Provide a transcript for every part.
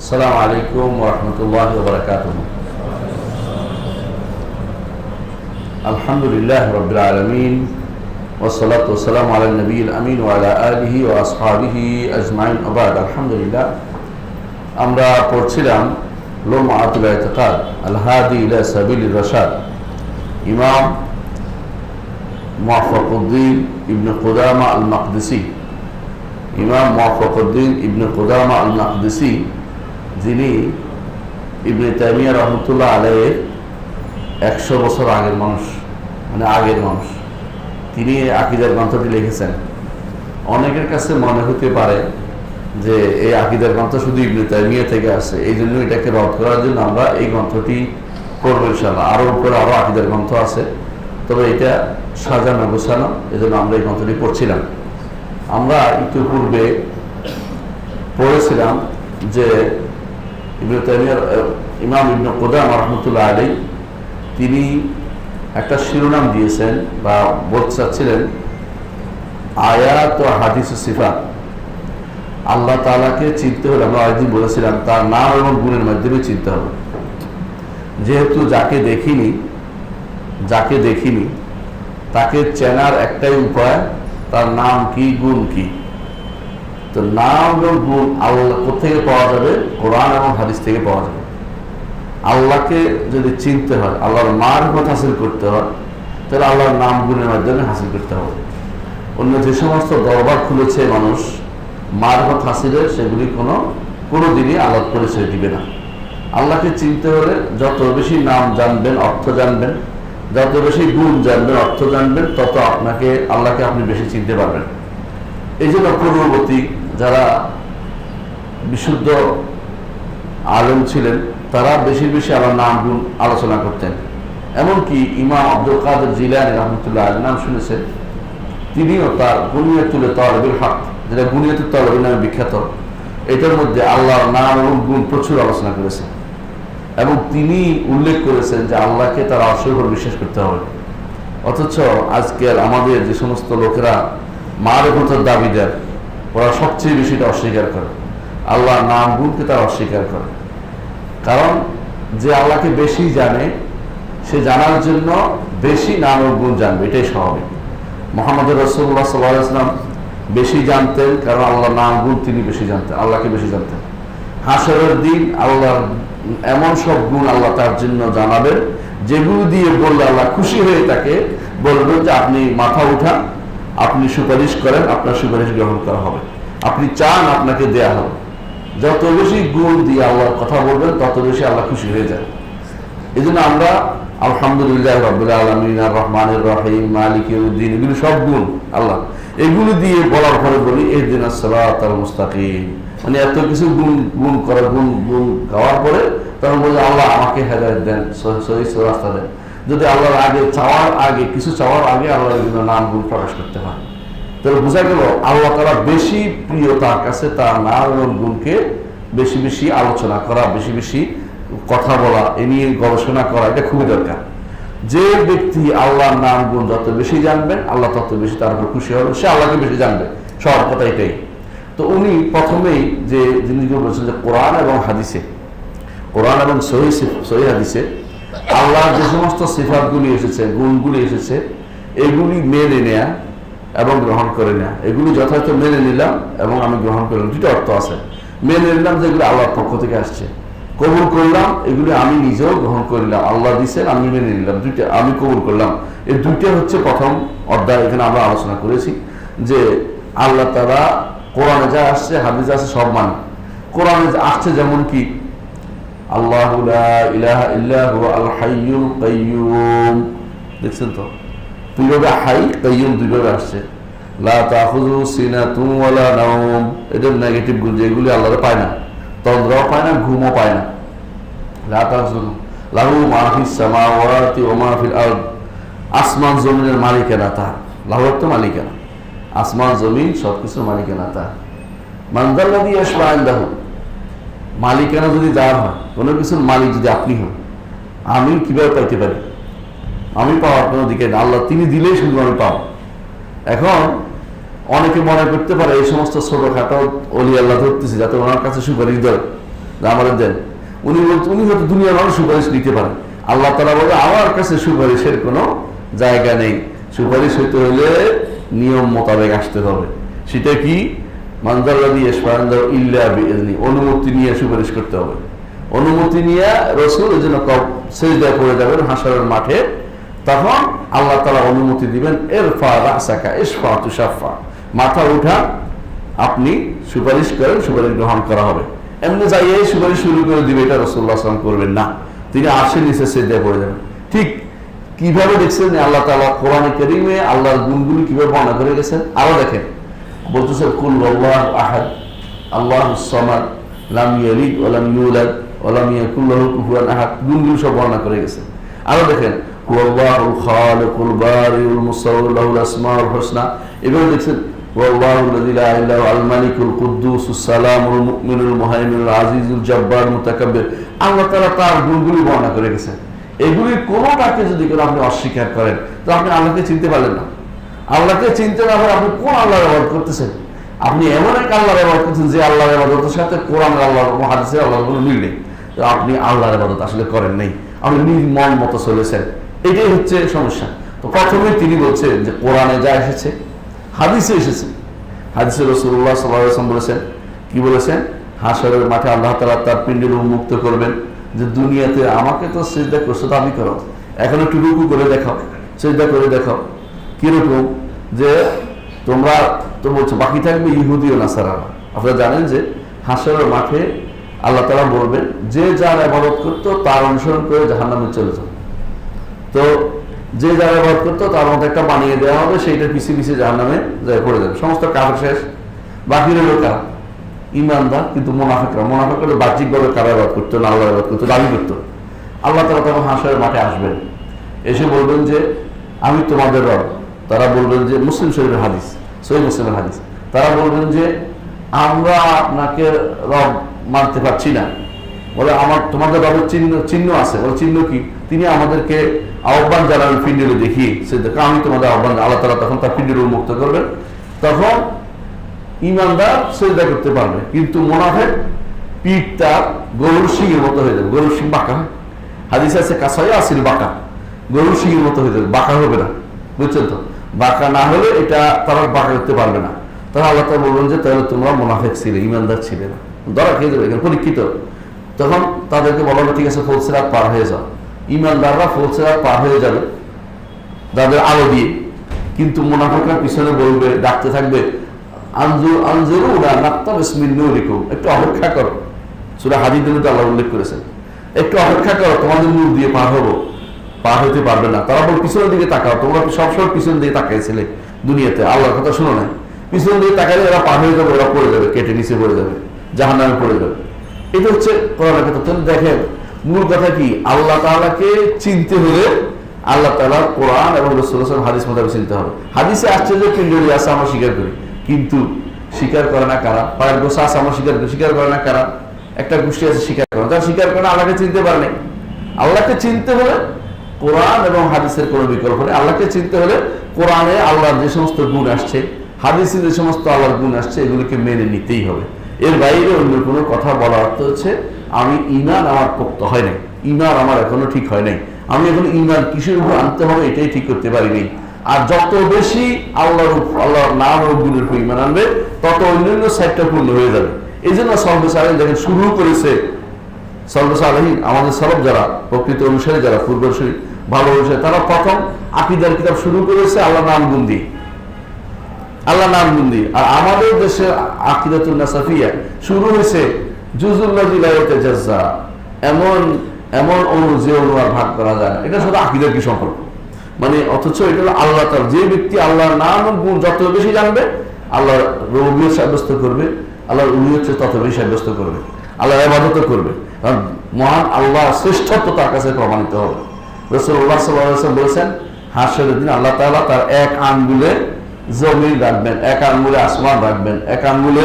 السلام عليكم ورحمة الله وبركاته. الحمد لله رب العالمين والصلاة والسلام على النبي الأمين وعلى آله وأصحابه أجمعين وبعد. الحمد لله. আমরা পড়ছিলাম লুমআতুল ইতিকাদ আল হাদি ইলা সাবিলির রাশাদ, ইমাম মুওয়াফফাকুদ্দিন ইবনে কুদামা আল মাকদিসি। ইমাম মুওয়াফফাকুদ্দিন ইবনে কুদামা আল মাকদিসি, যিনি ইবনে তাইমিয়া রহমতুল্লাহ আলাইহির 100 বছর আগের মানুষ, মানে আগের মানুষ। তিনি আকীদার গ্রন্থটি লিখেছেন। অনেকের কাছে মনে হতে পারে যে এই আকীদার গ্রন্থ শুধু ইবনে তাইমিয়া থেকে আসে, এই জন্য এটাকে রদ করার জন্য আমরা এই গ্রন্থটি পড়বো ইনশাআল্লাহ। আরও উপরে আরও আকীদার গ্রন্থ আছে, তবে এটা সাজানো গোছানো, এই জন্য আমরা এই গ্রন্থটি পড়ছিলাম। আমরা ইতিপূর্বে পড়েছিলাম যে ইবনে তাইমিয়ার ইমাম ইবনে কুদামা রহমতুল্লাহ আলাইহি তিনি একটা শিরোনাম দিয়েছেন বা বলতে চাচ্ছিলেন আয়াত ও হাদিস ও সিফাত। আল্লাহ তাআলাকে চিনতে হলে, আমরা আরেকদিন বলেছিলাম, তার নাম এবং গুণের মাধ্যমে চিনতে হবে। যেহেতু যাকে দেখিনি তাকে চেনার একটাই উপায়, তার নাম কি, গুণ কি। তো নাম এবং গুণ আল্লাহ কোথেকে পাওয়া যাবে? কোরআন এবং হাদিস থেকে পাওয়া যাবে। আল্লাহকে যদি চিনতে হয়, আল্লাহর মারিফত হাসিল করতে হয়, তাহলে আল্লাহর নাম গুণের মাধ্যমে হাসিল করতে হবে। অন্য যে সমস্ত দরবার খুলেছে মানুষ মারিফত হাসিলের, সেগুলি কোনো দিনই আল্লাহর পরিচয় দিবে না। আল্লাহকে চিনতে হলে যত বেশি নাম জানবেন, অর্থ জানবেন, যত বেশি গুণ জানবেন, অর্থ জানবেন, তত আল্লাহকে আপনি বেশি চিনতে পারবেন। এই জন্য পূর্ববর্তী যারা বিশুদ্ধ আলেম ছিলেন, তারা বেশি বেশি আল্লাহর নাম গুণ আলোচনা করতেন। এমনকি ইমাম আব্দুল কাদের জিলানী রহমতুল্লাহ আলাইহির নাম শুনেছেন, তিনিও তার বুনিয়াতুল তালিবিল হক, যেটা বুনিয়াতুল তালিব নামে বিখ্যাত, এটার মধ্যে আল্লাহর নাম এবং গুণ প্রচুর আলোচনা করেছেন। এবং তিনি উল্লেখ করেছেন যে আল্লাহকে তারা অসংখ্য বিশ্বাস করতে হবে। অথচ আজকের আমাদের যে সমস্ত লোকেরা মারিফতের দাবিদার, ওরা সবচেয়ে বেশিটা অস্বীকার করে, আল্লাহর নাম গুণকে তারা অস্বীকার করে। কারণ যে আল্লাহকে বেশি জানে, সে জানার জন্য বেশি নাম ও গুণ জানবে, এটাই স্বাভাবিক। মুহাম্মদ রাসূলুল্লাহ সাল্লাল্লাহু আলাইহি ওয়াসাল্লাম বেশি জানতেন, কারণ আল্লাহর নাম গুণ তিনি বেশি জানতেন, আল্লাহকে বেশি জানতেন। হাসরের দিন আল্লাহর এমন সব গুণ আল্লাহ তার জন্য জানাবেন, যেগুলো দিয়ে বললে আল্লাহ খুশি হয়ে তাকে বলবেন যে আপনি মাথা উঠান, আপনি সুপারিশ করেন, আপনার সুপারিশ গ্রহণ করা হবে, আপনি চান আপনাকে দেয়া হবে। যত বেশি গুণ দিয়ে আল্লাহর কথা বলবেন, তত বেশি আল্লাহ খুশি হয়ে যায়। এই জন্য আমরা আলহামদুলিল্লাহ রাব্বিল আলামিন, আর রহমানির রহিম, মালিক ইয়াউমিদ্দিন, এগুলো সব গুণ আল্লাহ। এগুলো দিয়ে বলার পরে বলি ইহদিনাস সিরাতাল মুস্তাকিম, মানে এত কিছু গুণ করা, গুণ গাওয়ার পরে তখন বলি আল্লাহ আমাকে হেদায়েত দেন, সহিহ রাস্তা দেন। যদি আল্লাহর কিছু চাওয়ার আগে আল্লাহর নাম গুণ প্রকাশ করতে হয়, তাহলে বোঝা গেল আল্লাহ তাআলা বেশি প্রিয় তার কাছে তার নাম এবং গুণকে বেশি বেশি আলোচনা করা, বেশি বেশি কথা বলা, এ নিয়ে গবেষণা করা, এটা খুবই দরকার। যে ব্যক্তি আল্লাহর নাম গুণ যত বেশি জানবেন, আল্লাহ তত বেশি তার উপর খুশি হবে, সে আল্লাহকে বেশি জানবে। সব কথা এটাই। তো উনি প্রথমেই যে জিনিসগুলো বলছেন যে কোরআন এবং সহিহ হাদিসে আল্লাহর যে সমস্ত সিফাতগুলি এসেছে, গুণগুলি এসেছে, এগুলি মেনে নেয়া এবং গ্রহণ করে নেয়া। এগুলি যথাযথ মেনে নিলাম এবং আমি গ্রহণ করলাম, দুটো অর্থ আছে। মেনে নিলাম যে এগুলো আল্লাহর পক্ষ থেকে আসছে, কবুল করলাম, এগুলি আমি নিজেও গ্রহণ করলাম, আল্লাহ দিচ্ছেন, আমি মেনে নিলাম, দুইটা আমি কবুল করলাম। এই দুইটা হচ্ছে প্রথম অধ্যায়। এখানে আমরা আলোচনা করেছি যে আল্লাহ তাআলা কোরআনে যা আসছে, হাদিসে আছে, সব মানে। কোরআনে আসছে যেমন কি আল্লাহু লা ইলাহা ইল্লা হুয়া আল হাইয়ুল কাইয়্যুম, দেখছেন তো, দুইভাবে হাই কাইয়্যুম দুইভাবে আসছে। লা তাখুযু সিনাতুন ওয়ালা নাওম, এদের নেগেটিভ গুণ, যেগুলি আল্লাহর পায় না, তন্দ্রাও পায় না, ঘুমও পায় না। লা তাখুযু লাহু মা ফিস সামাওয়াতি ওয়া মা ফিল আরদ, আসমান জমিনের মালিকানা তার। লাহু তো মালিকানা, আসমান জমিন সবকিছুর মালিকানা তার। মান যাল্লাযী ইয়াশফা'ু ইনদাহু, মালিকানা যদি যার হয়, কোনো কিছুর মালিক যদি আপনি হন, আমি কিভাবে পাইতে পারি? আমি পাওয়ার কোনো দিকে না, আল্লাহ তিনি দিলেই শুধু আমি পাবো। এখন অনেকে মনে করতে পারে এই সমস্ত ছোটখাটো অলি আল্লাহ ধরতেছে যাতে ওনার কাছে সুপারিশ দেয়, আমাদের দেন। উনি হয়তো দুনিয়ার মানুষ সুপারিশ নিতে পারেন। আল্লাহ তাআলা বলে আমার কাছে সুপারিশের কোনো জায়গা নেই। সুপারিশ হইতে হলে নিয়ম মোতাবেক আসতে হবে। সেটা কি? মানজাল্লাযী ইয়াশফা'u ইল্লা বিইযনি, অনুমতি নিয়ে সুপারিশ করতে হবে। অনুমতি নিয়ে রাসূল এই জন্য সিজদায় পড়ে যাবেন হাশরের মাঠে, তখন আল্লাহ তাআলা অনুমতি দিবেন, ইরফা রাসাকা ইশফা তুশাফা, মাথা উঠা, আপনি সুপারিশ করেন, সুপারিশ গ্রহণ করা হবে। এমনি যাইয়ে সুপারিশ শুরু করে দিবে, এটা রাসূলুল্লাহ সাল্লাল্লাহু আলাইহি ওয়াসাল্লাম করবেন না। তিনি আরশের নিচে সিজদায় পড়ে যাবেন। ঠিক কিভাবে দেখছেন আল্লাহ তাআলা কোরআনে কারীমে আল্লাহর গুণগুলি কিভাবে বর্ণনা করে গেছেন? আরো দেখেন, বলতেছে কুল আল্লাহু আহাদ আল্লাহুস সামাদ লাম ইয়ালিদ ওয়া লাম ইউলাদ ওয়া লাম ইয়াকুল লাহু কুফুয়ান আহাদ, গুণগুলি সব বর্ণনা করে গেছেন। আরো দেখেন হুয়াল্লাহুল খালিকুল বারিউল মুসাউর লাহুল আসমাউল হুসনা, এভাবে দেখছেন ওয়াল্লাহুল্লাযী লা ইলাহা ইল্লা আল মালিকুল কুদ্দুসুস সালামুল মুমিনুল মুহাইমিনুল আজিজুল জাব্বার মুতাকাব্বির। আল্লাহ তাআলা তার গুণগুলি বর্ণনা করে গেছেন। এগুলির কোনোটাকে যদি করে আপনি অস্বীকার করেন, তো আপনি আল্লাহকে চিনতে পারলেন না। আল্লাহকে চিনতে না পারে আপনি কোন আল্লাহর ইবাদত করতেছেন? আপনি এমন এক আল্লাহর ইবাদত করছেন যে আল্লাহর ইবাদতের সাথে কোরআন আল্লাহর হাদিসের আল্লাহর কোনো মিল নেই। তো আপনি আল্লাহর ইবাদত আসলে করেন নাই, আপনি নিজ মন মতো চলেছেন। এটাই হচ্ছে সমস্যা। তো প্রথমে তিনি বলছেন যে কোরআনে যা এসেছে, হাদিসে এসেছে। হাদিসে রাসূলুল্লাহ সাল্লাল্লাহু আলাইহি ওয়াসাল্লাম বলেছেন, কি বলেছেন? হাশরের মাঠে আল্লাহ তাআলা তার পিণ্ডের উন্মুক্ত করবেন, যে দুনিয়াতে আমাকে তো সিজদা করছো, তো আমি করো, এখন একটু রুকু করে দেখাও, সিজদা করে দেখাও। কিরকম? যে তোমরা তো বলছো বাকি থাকবে ইহুদি ও নাসারারা। আপনারা জানেন যে হাশরের মাঠে আল্লাহ তাআলা বলবেন যে যার ইবাদত করতো তার অনুসরণ করে জাহান্নামে চলে যাও। তো যে যার ইবাদত করতো তার মধ্যে একটা বানিয়ে দেওয়া হবে, সেইটা পিছিয়ে পিছিয়ে জাহান্নামে যায় পড়ে যাবে। সমস্ত কাফের শেষ, বাকি রইল কারা? ঈমানদার। কিন্তু মুনাফিকরা বাহ্যিকভাবে কারা ইবাদত করতো না, আল্লাহর ইবাদত করতো, দাবি করতো। আল্লাহ তাআলা তখন হাশরের মাঠে আসবেন, এসে বলবেন যে আমি তোমাদের রব। তারা বলবেন যে, মুসলিম শরীফের হাদিস, সহিহ মুসলিমের হাদিস, তারা বলবেন যে আমরা আপনাকে রব মানতে পারছি না। বলে আমার তোমাদের রবের চিহ্ন আছে। বলে চিহ্ন কি? তিনি আমাদেরকে আহ্বান জানাবেন পিণ্ডে দেখিয়ে, সে আমি তোমাদের আহ্বান। আল্লাহ তাআলা তখন তার পিণ্ডে উন্মুক্ত করবেন, তখন ঈমানদার সিজদা করতে পারবে। কিন্তু মুনাফিক পিঠটা গরুর শিংয়ের মতো হয়ে যাবে। গরুর শিং বাঁকা হয়, হাদিস আছে কাসায়া আসিল বাঁকা, গরুর শিংয়ের মতো হয়ে যাবে, বাঁকা হবে না। বুঝছেন তো? বাঁকা না হলে এটা তারা বাঁকা করতে পারবে না। তাহলে আল্লাহ তাআলা বলবেন যে তাহলে তোমরা মুনাফিক ছিলে, ঈমানদার ছিলে না, ধরা খেয়ে যাবে, এখানে পরীক্ষিত। তখন তাদেরকে বলা হবে ঠিক আছে, ফুলসিরাত পার হয়ে যাও। ঈমানদাররা ফুলসিরাত পার হয়ে যাবে তাদের আলো দিয়ে, কিন্তু মুনাফিকরা পিছনে বলবে, ডাকতে থাকবে আনজুরুনা নাক্তাবিস মিন নূরিকুম, একটু অপেক্ষা করো। সূরা হাদীদে আল্লাহ উল্লেখ করেছেন, একটু অপেক্ষা করো, তোমাদের নূর দিয়ে পার হবো। পার হতে পারবে না। তারা বল পিছনের দিকে তাকাও, তোমরা সবসময় পিছনের দিকে তাকাইছিলে দুনিয়াতে, আল্লাহর কথা শুনো না। পিছনের দিকে তাকালে ওরা পার হয়ে যাবে, ওরা পড়ে যাবে, কেটে নিচে পড়ে যাবে, জাহান্নামে পড়ে যাবে। এটা হচ্ছে কোরআনের কথা। তাহলে দেখেন মূল কথা কি? আল্লাহ তাআলাকে চিনতে হলে আল্লাহ তাআলার কোরআন এবং রাসূলুল্লাহ সাল্লাল্লাহু আলাইহি ওয়াসাল্লাম হাদিস মোতাবেক চিনতে হবে। হাদিসে আসছে যে পিণ্ডলি আছে আমরা স্বীকার করি, কিন্তু স্বীকার করে না কারা? পায়ের গোছা আছে আমরা স্বীকার করি, স্বীকার করে না কারা? একটা গোষ্ঠী আছে স্বীকার করে, তারা স্বীকার করে না, আল্লাহকে চিনতে পারে নাই। আল্লাহকে চিনতে হলে কোরআন এবং হাদিসের কোনো বিকল্প নেই। আল্লাহকে চিনতে হলে কোরআনে আল্লাহর যে সমস্ত গুণ আসছে, হাদিসে যে সমস্ত আল্লাহর গুণ আসছে, এগুলিকে মেনে নিতেই হবে। এর বাইরে অন্য কোনো কথা বলা অর্থ হচ্ছে আমি ঈমান আমার পোক্ত হয় নাই, ঈমান আমার এখনো ঠিক হয় নাই, আমি এখন ঈমান কিসের উপর আনতে হবে এটাই ঠিক করতে পারিনি। আর যত বেশি আল্লাহর নাম ও গুণের উপর ঈমান আনবে, তত অন্যান্য সাইডটা পূর্ণ হয়ে যাবে। এই জন্য সালফে সালেহীন দেখেন শুরু করেছে, সালফে সালেহীন আমাদের সালফ যারা প্রকৃত অনুসারী, যারা পূর্বসূরি ভালো অনুসারী, তারা প্রথম আকীদার কিতাব শুরু করেছে আল্লাহ নাম গুণ দিয়ে, আল্লাহ নাম গুণ দিয়ে। আর আমাদের দেশে আকীদাতুন নাসাফিয়া শুরু হয়েছে জুজুল্লাযী লা ইয়াতাজাজ্জা, এমন এমন অনু যে অনু আর ভাগ করা যায় না। এটা শুধু আকীদার কি সম্পর্ক? মানে অথচ এটা হলো আল্লাহ তাআলা, যে ব্যক্তি আল্লাহর নাম ও গুণ যত বেশি জানবে, আল্লাহর রুবুবিয়ত সাব্যস্ত করবে, আল্লাহর উলুহিয়ত তত বেশি সাব্যস্ত করবে, আল্লাহর ইবাদত করবে। কারণ মহান আল্লাহ শ্রেষ্ঠত্ব তার কাছে প্রমাণিত হবে। রাসূলুল্লাহ সাল্লাল্লাহু আলাইহি ওয়াসাল্লাম বলেছেন, হাসরের দিন আল্লাহ তাআলা তার এক আঙ্গুলে জমিন রাখবেন, এক আঙ্গুলে আসমান রাখবেন, এক আঙ্গুলে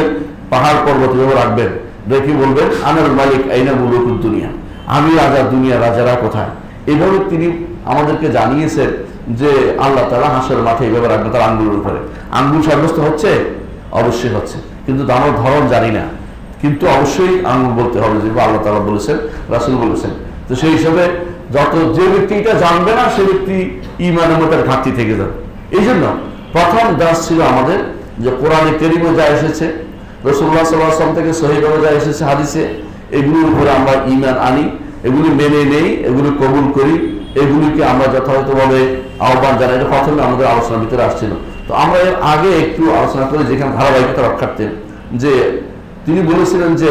পাহাড় পর্বত রাখবেন, রেখে বলবেন আনাল মালিক আইনা মুলুকুদ দুনিয়া, আমি রাজা, দুনিয়া রাজারা কোথায়? এইভাবে তিনি আমাদেরকে জানিয়েছেন যে আল্লাহ তাআলা হাসরের মাঠে এইভাবে রাখবেন তার আঙ্গুলের উপরে। আঙ্গুল সাব্যস্ত হচ্ছে? অবশ্যই হচ্ছে, কিন্তু আমরা ধরন জানি না। কিন্তু অবশ্যই আঙুল বলতে হবে, যেগুলো আল্লাহ তাআলা বলেছেন, রাসূল বলেছেন। তো সেই হিসাবে যে ব্যক্তি এটা জানবে না, সে ব্যক্তি ঈমানের মধ্যে ঘাটতি থেকে যাবে। এই জন্য প্রথম দাস ছিল আমাদের যে কোরআনে কারীমে যা এসেছে, রাসূলুল্লাহ সাল্লাল্লাহু আলাইহি ওয়াসাল্লাম থেকে সহিহভাবে যা এসেছে হাদিসে, এগুলোর উপরে আমরা ঈমান আনি, এগুলি মেনে নেই, এগুলি কবুল করি, এগুলিকে আমরা যথাযথভাবে আহ্বান জানাই। এটা প্রথমে আমাদের আলোচনার ভিতরে আসছিল। তো আমরা এর আগে একটু আলোচনা করি, যেখানে ধারাবাহিকতা রক্ষার্থে, যে তিনি বলেছিলেন যে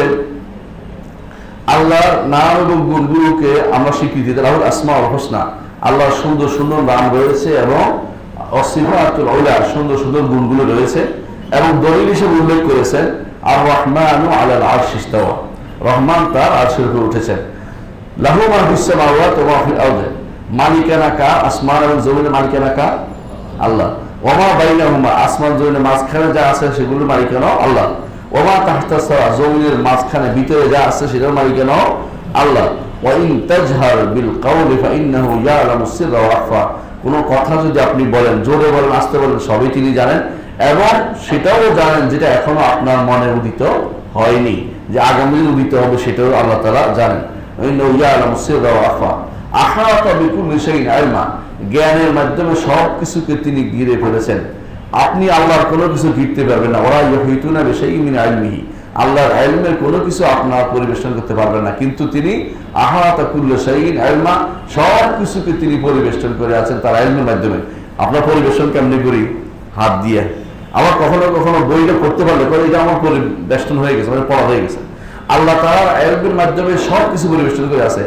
আল্লাহর নাম এবং গুণগুলোকে আমরা স্বীকৃতি দিই। লাহুল আসমাউল হুসনা, আল্লাহর সুন্দর সুন্দর নাম রয়েছে এবং সিফাতুল উলা, সুন্দর সুন্দর গুণগুলো রয়েছে। এবং দলিল হিসেবে উল্লেখ করেছেন আর রহমানু আলাল আরশ ইস্তাওয়া, রহমান তার আরশের উপরে উঠেছেন। লাহু মা ফিস সামাওয়াতি ওয়া মা ফিল আরদি, মালিকানা কার, আসমান এবং জমিনের মালিকানা কার? আল্লাহ। ওয়া মা বাইনাহুমা, আসমান জমিনের মাঝখানে যা আছে সেগুলোর মালিকানাও আল্লাহ। ওয়া মা তাহতা সারা, জমিনের মাঝখানে ভিতরে যা আছে সেটার মালিকানাও আল্লাহ। ওয়া ইন তাজহার বিল কাওলি ফাইন্নাহু ইয়ালামুস সিররা ওয়া আখফা, কোনো কথা যদি আপনি বলেন, জোরে বলেন, আস্তে বলেন, সবই তিনি জানেন এবং সেটাও জানেন যেটা এখনো আপনার মনে উদিত হয়নি, যে আগামী দিন উদিত হবে, সেটাও আল্লাহ তাআলা জানেন। ইন্নাহু ইয়ালামুস সিররা ওয়া আখফা, আহাতা বিকুল্লি শাইইন ইলমা, জ্ঞানের মাধ্যমে সব কিছুকে তিনি ঘিরে ফেলেছেন। আপনি আল্লাহর কোনো কিছু ঘিরতে পারবেন না। ওয়া ইউহিতুনা বিশাইইন মিন ইলমিহি, আল্লাহর ইলমের কোনো কিছু আপনার পরিবেশন করতে পারবেন না, কিন্তু তিনি আহাতা কুল্লি শাইইন ইলমা, সব কিছুকে তিনি পরিবেশন করে আছেন তার ইলমের মাধ্যমে। আপনার পরিবেশন কেমনি করি? হাত দিয়ে। আবার কখনো কখনো বইটা পড়তে পারলে পরে এটা আমার পরিবেশন হয়ে গেছে, মানে পড়া হয়ে গেছে। আল্লাহ তাআলার ইলমের মাধ্যমে সব কিছু পরিবেশন করে আছে।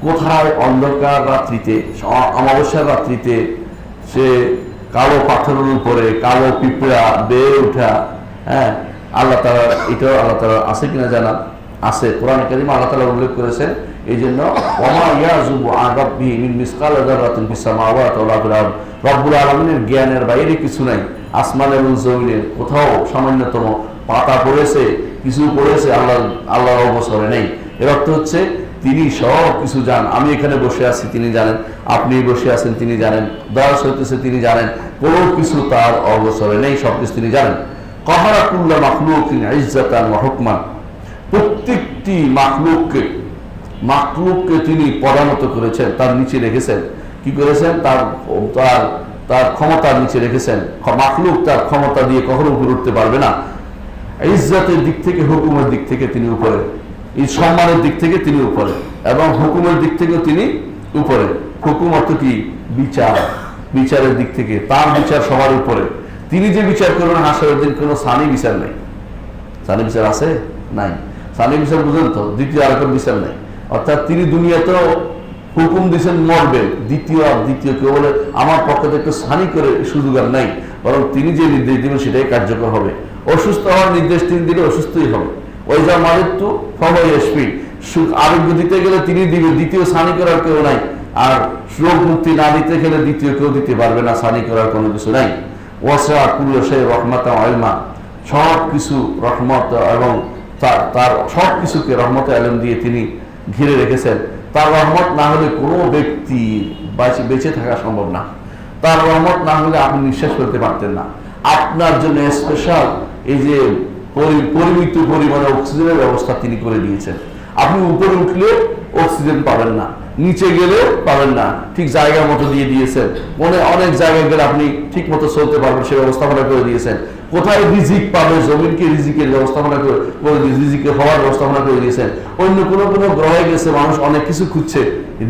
কোথায় অন্ধকার রাত্রিতে, অমাবস্যার রাত্রিতে সে কালো পাথরের উপরে কালো পিঁপড়া বেয়ে ওঠা, হ্যাঁ, আল্লাহ তাআলা, এটাও আল্লাহ তাআলা আছে কিনা জানা আছে, কোরআনে কারীমে আল্লাহ তাআলা উল্লেখ করেছেন। এই জন্য ওয়া মা ইয়াযুবু আন রাব্বিহি মিন মিসকালি যাররাতিন ফিস সামাওয়াতি ওয়া ফিল আরদ, রব্বুল আলামিনের জ্ঞানের বাইরে কিছু নাই। আসমান এবং জমিনের কোথাও সামান্যতম পাতা পড়েছে, কিছু পড়েছে, আল্লাহর অবসরে নেই। এর অর্থ হচ্ছে তিনি সব কিছু জানেন। আমি এখানে বসে আছি, তিনি জানেন। আপনি বসে আছেন, তিনি জানেন। দয়াস হইতেছে, তিনি জানেন। কোনো কিছু তার অবসরে নেই, সবকিছু তিনি জানেন। কাহারা কুল্লা মাখলুকিন ইজ্জাতান ওয়া হুকমান, প্রত্যেকটি মাখলুককে তিনি পদানত করেছেন, তার নিচে রেখেছেন। কি করেছেন? তার ক্ষমতার নিচে রেখেছেন। মাখলুক তার ক্ষমতা দিয়ে কখনো উপরে উঠতে পারবে না। ইজ্জতের দিক থেকে, হুকুমের দিক থেকে তিনি উপরে, এই সম্মানের দিক থেকে তিনি উপরে, এবং হুকুমের দিক থেকেও তিনি উপরে। হুকুম অর্থ কি? বিচারের দিক থেকে তার বিচার সবার উপরে। তিনি যে বিচার করবেন হাসরের দিন, কোনো সানি বিচার নেই। সানি বিচার আছে? নাই। সানি বিচার বুঝেন তো, দ্বিতীয় আরেকটা বিচার নেই। অর্থাৎ তিনি দুনিয়াতেও হুকুম দিয়েছেন মরবেন, দ্বিতীয় কেউ বলে আমার পক্ষে থেকে সানি করে সুযোগ আর নাই, বরং তিনি যে নির্দেশ দিবেন সেটাই কার্যকর হবে। অসুস্থ হওয়ার নির্দেশ তিনি দিলে অসুস্থই হবে। ওই যা মারিত্তু ফহয়াশফি, আরোগ্য দিতে গেলে তিনি দিবেন, দ্বিতীয় সানি করার কেউ নাই। আর রোগ মুক্তি না দিতে গেলে দ্বিতীয় কেউ দিতে পারবে না, সানি করার কোনো কিছু নাই। ওয়াসা কুল্লু শাই রহমাতা ওয়া ইলমা, সব কিছু রহমত এবং তার সব কিছুকে রহমত আলম দিয়ে তিনি ঘিরে রেখেছেন। তার রহমত না হলে কোনো ব্যক্তি বেঁচে থাকা সম্ভব না। তার রহমত না হলে আপনি নিঃশ্বাস করতে পারতেন না। আপনার জন্য স্পেশাল এই যে পরিমিত পরিমাণে অক্সিজেনের ব্যবস্থা তিনি করে দিয়েছেন। আপনি উপরে উঠলে অক্সিজেন পাবেন না, নিচে গেলেও পাবেন না, ঠিক জায়গার মতো দিয়ে দিয়েছেন। অনেক জায়গায় গেলে আপনি ঠিক মতো চলতে পারবেন, সে ব্যবস্থাপনা করে দিয়েছেন। কোথায় রিজিক পাবে, জমিনকে রিজিকের ব্যবস্থাপনা করে দিয়েছেন, রিজিকের হওয়ার ব্যবস্থাপনা করে দিয়েছেন। অন্য কোনো গ্রহে গেছে মানুষ, অনেক কিছু খুঁজছে,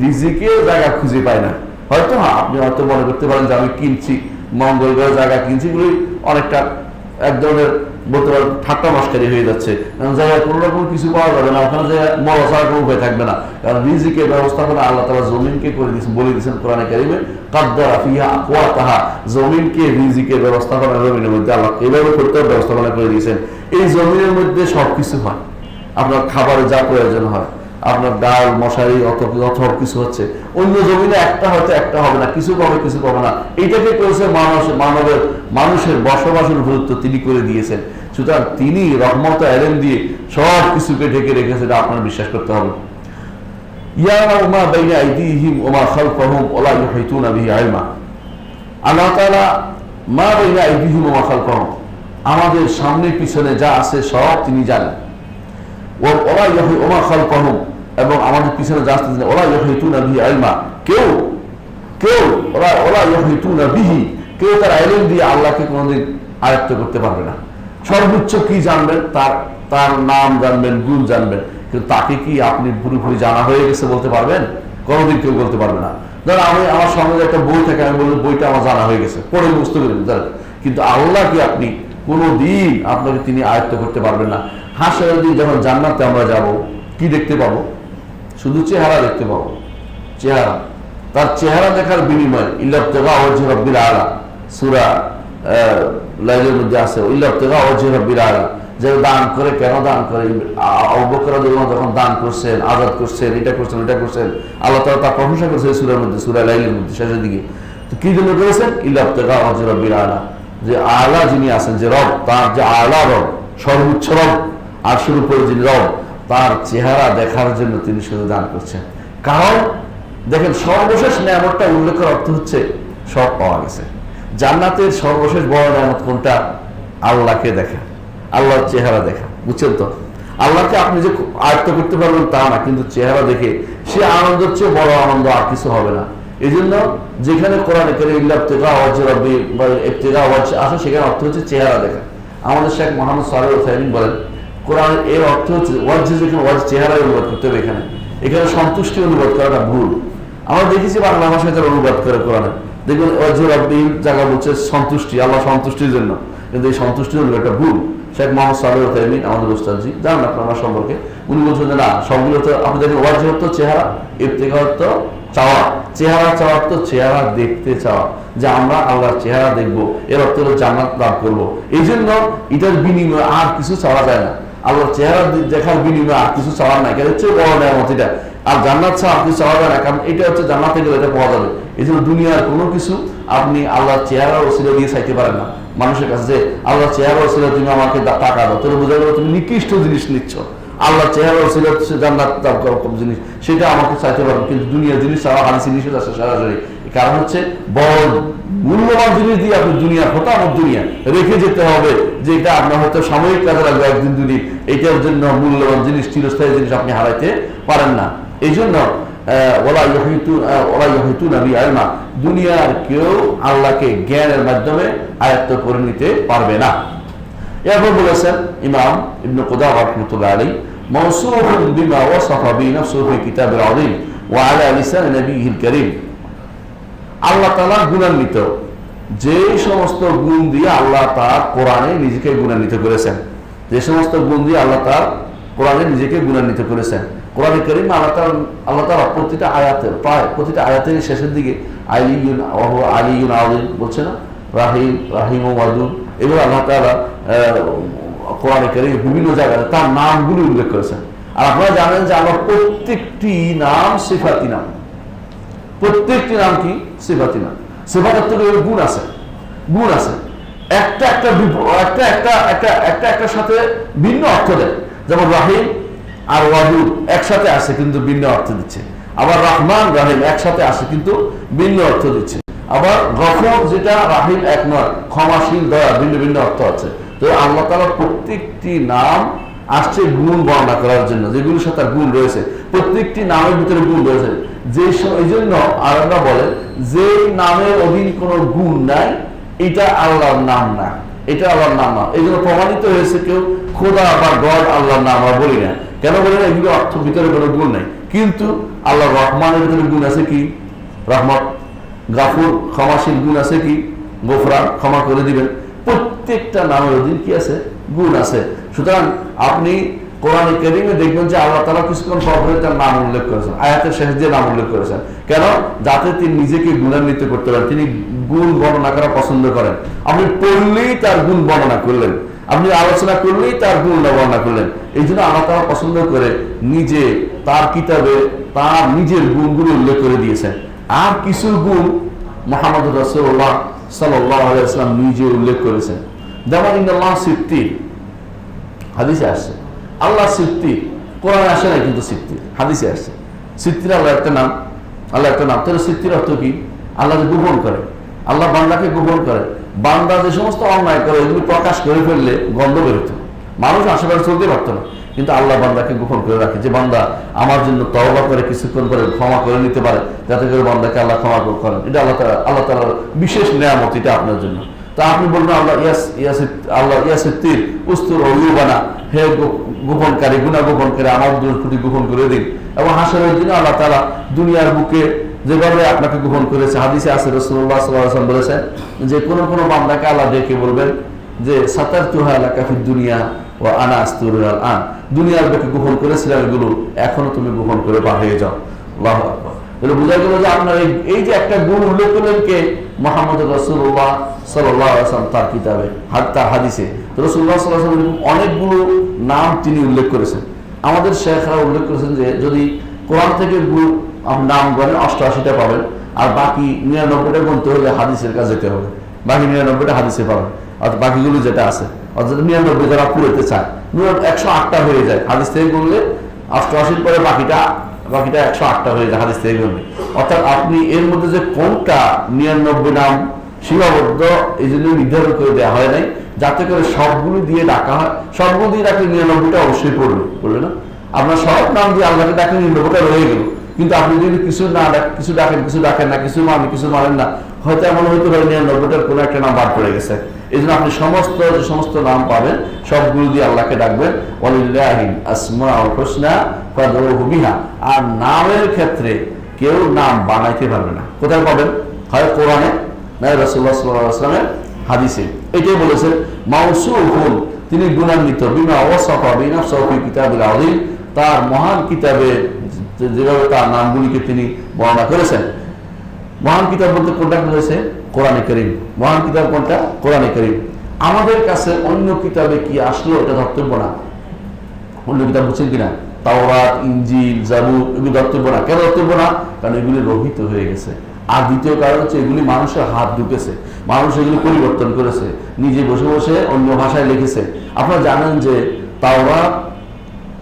রিজিকের জায়গা খুঁজে পায় না। হয়তো আপনি হয়তো মনে করতে পারেন যে আমি কিনছি, মঙ্গল গ্রহে জায়গা কিনছি বলে অনেকটা এক ধরনের বলতে পারেন ঠাট্টা মস্কারি হয়ে যাচ্ছে। জায়গায় কোনো রকম কিছু পাওয়া যাবে না, ওখানে যে মরা ছাড়া কোনো উপায় থাকবে না। কারণ রিজিকের ব্যবস্থাপনা আল্লাহ তাআলা জমিনকে করে দিয়েছেন, বলে দিয়েছেন কোরআনে কারীমে, কাদ্দারা ফিহা আকওয়াতাহা, জমিনকে রিজিকের ব্যবস্থাপনা জমিনের মধ্যে আল্লাহ এভাবে করতে ব্যবস্থাপনা করে দিয়েছেন। এই জমিনের মধ্যে সবকিছু হয়, আপনার খাবারে যা প্রয়োজন হয়, আপনার ডাল মশারি অথবা কিছু হচ্ছে। অন্য জমিনে একটা হয়তো একটা হবে না, কিছু পাবে কিছু পাবে না। এইটাকে করেছে মানুষের বসবাসের উপযুক্ত তিনি করে দিয়েছেন। সুতরাং তিনি রহমত আলম দিয়ে সব কিছুকে ঢেকে রেখেছে, এটা আপনার বিশ্বাস করতে হবে। ইয়ারাউ মা বাইনা আইদিহিম ওয়া মা খালফাহুম ওয়া লা ইউহিতুনা বিহি ইলমা, আল্লাহ তাআলা মা বাইনা আইদিহিম ওয়া মা খালফাহুম, আমাদের সামনে পিছনে যা আছে সব তিনি জানেন। ওলা ইয়াহি ওমা খালকাহুম, এবং আমাদের পিছনে যা আসতেছে ওলা ইয়াহিতুনা বিহি ইলমা, কেউ ওলা ইয়াহিতুনা বিহি, কেউ তার ইলম দিয়ে আল্লাহকে কোনোদিন আয়ত্ত করতে পারবে না। সর্বোচ্চ কি জানবেন? তার নাম জানবেন, গুণ জানবেন, কিন্তু তাকে কি আপনি পুরোপুরি জানা হয়ে গেছে বলতে পারবেন? কোনোদিন কেউ বলতে পারবে না। ধর আমি আমার সঙ্গে একটা বই থাকে, আমি বলবো বইটা আমার জানা হয়ে গেছে, পড়ে বুঝতে পারি, কিন্তু আল্লাহ কি আপনি কোনোদিন আপনাকে তিনি আয়ত্ত করতে পারবেন না। হাসরের দিন যখন জান্নাতে আমরা যাব, কি দেখতে পাবো? শুধু চেহারা দেখতে পাবো, চেহারা। তার চেহারা দেখার বিনিময়ে ইল্লাবতিগা ওয়াজহি রাব্বিল আলা, সূরা লাইলের মধ্যে আছে ইল্লাবতিগা ওয়াজহি রাব্বিল আলা, যে দান করে, কেন দান করে? আবু বকর রাদিয়াল্লাহু যখন দান করছেন, আজাদ করছেন, এটা করছেন, এটা করছেন, আল্লাহ তাআলা তার প্রশংসা করছেন সূরার মধ্যে, সূরা লাইলের মধ্যে শেষের দিকে। তো কি জন্য করেছেন? ইল্লাবতিগা ওয়াজহি রাব্বিল আলা, যে আলা যিনি আছেন, যে রব, তার যে আলা রব, সর্বোচ্চ রব, আরশের উপরে যিনি রব, তার চেহারা দেখার জন্য তিনি শুধু দান করছেন। কারণ দেখেন, সর্বশেষ নিয়ামতটা উল্লেখ করার অর্থ হচ্ছে সব পাওয়া গেছে। জান্নাতের সর্বশেষ বড় নিয়ামত কোনটা? আল্লাহকে দেখা, আল্লাহর চেহারা দেখা। বুঝছেন তো? আল্লাহকে আপনি যে আয়ত্ত করতে পারবেন তা না, কিন্তু চেহারা দেখে সে আনন্দের চেয়ে বড় আনন্দ আর কিছু হবে না। এই জন্য যেখানে কোরআনে কারীমে ইল্লাবতিগা ওয়াজহি রাব্বি বা ইবতিগা ওয়াজহি আসে, সেখানে অর্থ হচ্ছে চেহারা দেখা। আমাদের শেখ মোহাম্মদ সালেহ আল উসাইমিন বলেন, কোরআনের এর অর্থ হচ্ছে ওয়াজহি, যেখানে ওয়াজহি চেহারায় অনুবাদ করতে হবে, এখানে সন্তুষ্টি অনুবাদ করাটা ভুল। আমরা দেখেছি বাংলা ভাষায় তারা অনুবাদ করে কোরআনে, দেখবেন ওয়াজহি রাব্বি জায়গা বলছে সন্তুষ্টি, আল্লাহ সন্তুষ্টির জন্য, কিন্তু এই সন্তুষ্টির অনুবাদটা ভুল। শেখ মোহাম্মদ সালেহ আল উসাইমিন আমাদের উস্তাদজি জানেন আপনারা সম্পর্কে, উনি বলছেন যে না, সবগুলো তো আপনি দেখেন ওয়াজহি অর্থ চেহারা, ইবতিগা অর্থ চাওয়া, চেহারা চাওয়ার তো চেহারা দেখতে চাওয়া, যে আমরা আল্লাহর চেহারা দেখবো, এর অর্থ হলো জান্নাত লাভ করবো। এই জন্য এটার বিনিময়ে আর কিছু চাওয়া যায় না। আল্লাহর চেহারা দেখার বিনিময়ে আর কিছু চাওয়ার নাই, এটা হচ্ছে বড় নিয়ামত এটা। আর জান্নাত ছাড়া আর কিছু চাওয়া যায় না, কারণ এটা হচ্ছে জান্নাতে গেলে এটা পাওয়া যাবে। এই জন্য দুনিয়ার কোনো কিছু আপনি আল্লাহর চেহারার ওসিলা দিয়ে চাইতে পারেন না মানুষের কাছে, যে আল্লাহর চেহারা ওসিলা তুমি আমাকে টাকা দাও, তোর বোঝা গেল তুমি নিকৃষ্ট জিনিস নিচ্ছ। আল্লাহ চেহারা ওসিলা জান্নাত লাভ করার জিনিস, সেটা আমাকে চাইতে পারবেন, কিন্তু দুনিয়ার জিনিস চাওয়া হাদিসে নিষেধ আছে সরাসরি। কারণ হচ্ছে বড় মূল্যবান জিনিস দিয়ে আপনি দুনিয়া হতামত দুনিয়া রেখে যেতে হবে, যে এটা আপনার হয়তো সাময়িক কাজে লাগবে একদিন দুদিন, এটার জন্য মূল্যবান জিনিস, চিরস্থায়ী জিনিস আপনি হারাইতে পারেন না। এই জন্য ওলা ইয়াহিতুনা বিহি ইলমা, দুনিয়ার কেউ আল্লাহকে জ্ঞানের মাধ্যমে আয়ত্ত করে নিতে পারবে না। এরপর বলেছেন ইমাম ইবনে কুদামা রাহমাতুল্লাহ আলাইহি, মাওসুফুন বিমা ওয়াসাফা বিহি নাফসুহু ফি কিতাবিল আযীম ওয়া আলা লিসান নবিয়িল কারীম। আল্লাহ তাআলা গুণান্বিত, যে সমস্ত গুণ দিয়ে আল্লাহ তাআলা কোরআনে নিজেকে গুণান্বিত করেছেন, যে সমস্ত গুণ দিয়ে আল্লাহ তাআলা কোরআনে নিজেকে গুণান্বিত করেছেন। কোরআনে কারীমে আল্লাহ তাআলা প্রতিটা আয়াতের, প্রায় প্রতিটা আয়াতের শেষের দিকে আলিয়ুন ওয়া আলিয়ুন আযীম বলছে না, রাহিম ওয়াদুদ, এগুলো আল্লাহ তাআলা কোরআনে কারীমে বিভিন্ন জায়গায় তার নামগুলো উল্লেখ করেছেন। আর আপনারা জানেন যে আমার প্রত্যেকটি নাম সিফাতি নাম, প্রত্যেকটি নাম কি? সিফাতি নাম। সিফাতের থেকে গুণ আছে, গুণ আছে, একটা সাথে ভিন্ন অর্থ দেয়। যেমন রাহিম আর ওয়াদুদ একসাথে আসে কিন্তু ভিন্ন অর্থ দিচ্ছে, আবার রহমান রাহিম একসাথে আসে কিন্তু ভিন্ন অর্থ দিচ্ছে, আবার গফুর যেটা রাহিম এক নয়, ক্ষমাশীল দয়া, ভিন্ন ভিন্ন অর্থ আছে। তো আল্লাহ তাআলা প্রত্যেকটি নাম আসছে গুণ বর্ণনা করার জন্য, যেগুলোর সাথে গুণ রয়েছে, প্রত্যেকটি নামের ভিতরে গুণ রয়েছে। এই জন্য আল্লাহ বলেন যে নামের অধীন কোনো গুণ নাই, এটা আল্লাহর নাম না, এটা আল্লাহর নাম না। এই জন্য প্রমাণিত হয়েছে কেউ খোদা বা গড আল্লাহর নাম আমরা বলি না, কেন বলি না? এগুলো অর্থ ভিতরে কোনো গুণ নাই। কিন্তু আল্লাহ রহমানের ভিতরে গুণ আছে কি? রহমত। গাফুর ক্ষমাশীল গুণ আছে কি? গফরান, ক্ষমা করে দিবেন। প্রত্যেকটা নামের অধীন কি আছে? গুণ আছে। সুতরাং আপনি কোরআনে কারীমে দেখবেন যে আল্লাহ তাআলা কিছুক্ষণ পরে তার নাম উল্লেখ করেছেন, আয়াতের শেষ দিয়ে নাম উল্লেখ করেছেন। কেন? যাতে তিনি নিজেকে গুণান্বিত করতে পারেন। তিনি গুণ বর্ণনা করা পছন্দ করেন। আপনি পড়লেই তার গুণ বর্ণনা করলেন, আপনি আলোচনা করলেই তার গুণ বর্ণনা করলেন। এই জন্য আল্লাহ তাআলা পছন্দ করে নিজে তার কিতাবে তার নিজের গুণগুলো উল্লেখ করে দিয়েছেন। আর কিছু গুণ মুহাম্মদ রাসূলুল্লাহ সাল্লাল্লাহু আলাইহি ওয়াসাল্লাম নিজে উল্লেখ করেছেন। যেমন ইন্নাল্লাহ সিত্তির, হাদিসে আসছে আল্লাহ সিত্তির, কোরআনে আসে না কিন্তু সিত্তির হাদিসে আসছে। সিত্তির আল্লাহ একটা নাম, আল্লাহ একটা নাম। তাহলে সিত্তির অর্থ কি? আল্লাহ গোপন করে, আল্লাহ বান্দাকে গোপন করে। বান্দা যে সমস্ত অন্যায় করে এগুলি প্রকাশ করে ফেললে গন্ধ বেরোত, মানুষ আশেপাশে চলতে পারতো না। কিন্তু আল্লাহ বান্দাকে গোপন করে রাখে, যে বান্দা আমার জন্য তওবা করে কিছুক্ষণ পরে ক্ষমা করে নিতে পারে, যাতে করে বান্দাকে আল্লাহ ক্ষমা করেন। এটা আল্লাহ তাআলার বিশেষ নেয়ামত, এটা আপনার জন্য। তা আপনি বলবেন আল্লাহ ইয়াসির উস্তুর অয়ুবানা, হে গোপনকারী, গুনাহ গোপনকারী, আমার দোষ ত্রুটি গোপন করে দিন। এবং হাসরের দিনে আল্লাহ তাআলা দুনিয়ার বুকে যেভাবে আপনাকে গোপন করেছে, হাদিসে আছে রাসূলুল্লাহ সাল্লাল্লাহু আলাইহি ওয়াসাল্লাম বলেছেন যে কোন কোন বান্দাকে আল্লাহ ডেকে বলবেন যে সাতারতুহা লাকা ফিদ দুনিয়া ওয়া আনা আস্তুরুল আন, দুনিয়ার বুকে গোপন করেছিলাম এগুলো, এখনো তুমি গোপন করে পার হয়ে যাও। আল্লাহু আকবার। তাহলে বোঝা গেল যে আপনার এই যে একটা গুণ উল্লেখ করলেন কে, মুহাম্মদ রাসূলুল্লাহ সাল্লাল্লাহু আলাইহি ওয়াসাল্লাম তার কিতাবে, তার হাদিসে রাসূলুল্লাহ সাল্লাল্লাহু আলাইহি ওয়াসাল্লাম অনেকগুলো নাম তিনি উল্লেখ করেছেন। আমাদের শেখরা উল্লেখ করেছেন যে যদি কোরআন থেকে নাম গণেন 88টা পাবেন, আর বাকি 99টা গুনতে হলে হাদিসের কাছে যেতে হবে, বাকি 99টা হাদিসে পাবেন। অর্থাৎ বাকিগুলো যেটা আছে, অর্থাৎ 99 যারা পুরোতে চায় 108টা হয়ে যায় হাদিস থেকে গুনলে, 88 পরে বাকিটা 108টা হয়ে যায় হাদিস থেকে গুনলে। অর্থাৎ আপনি এর মধ্যে যে কোনটা 99 নাম সীমাবদ্ধ, এই জন্য নির্ধারণ করে দেওয়া হয় নাই, যাতে করে সবগুলো দিয়ে ডাকা হয়। সবগুলো দিয়ে ডাকলে 99টা অবশ্যই পড়বে না। আপনার সব নাম দিয়ে আল্লাহকে ডাকলে 99টা রয়ে গেল, কিন্তু আপনি যদি কিছু ডাকেন না, কিছু মানেন না, হয়তো এমন হয়তো 99টার কোনো একটা নাম বাদ পড়ে গেছে। এই জন্য আপনি সমস্ত নাম পাবেন, সবগুলো দিয়ে আল্লাহকে ডাকবেন। ওয়ালিল্লাহিল আসমাউল হুসনা ফাদউহু বিহা। আর নামের ক্ষেত্রে কেউ নাম বানাইতে পারবে না। কোথায় পাবেন? হয় কোরআনে, না রাসূলুল্লাহ সাল্লাল্লাহু আলাইহি ওয়াসাল্লামের হাদিসে। এটাই বলেছেন মাউসুফুন, তিনি গুণান্বিত, বিমা ওয়াসাফা বিনাফসিহি ফি কিতাবিল আযীম, তার মহান কিতাবে যেভাবে তার নামগুলিকে তিনি বর্ণনা করেছেন। মহান কিতাব বলতে কোনটা বলেছে? কোরআনে কারীম। মহান কিতাব কোনটা? কোরআনে কারীম। আমাদের কাছে অন্য কিতাবে কি আসলো এটা ধর্তব্য না। অন্য কিতাব বুঝছেন কিনা? তাওরাত, ইনজিল, জাবুর, এগুলি ধর্তব্য না। কেন ধর্তব্য না? কারণ এগুলি রহিত হয়ে গেছে। আর দ্বিতীয় কারণ হচ্ছে এগুলি মানুষের হাত ঢুকেছে, মানুষ এগুলি পরিবর্তন করেছে, নিজে বসে বসে অন্য ভাষায় লিখেছে। আপনারা জানেন যে তাওরাত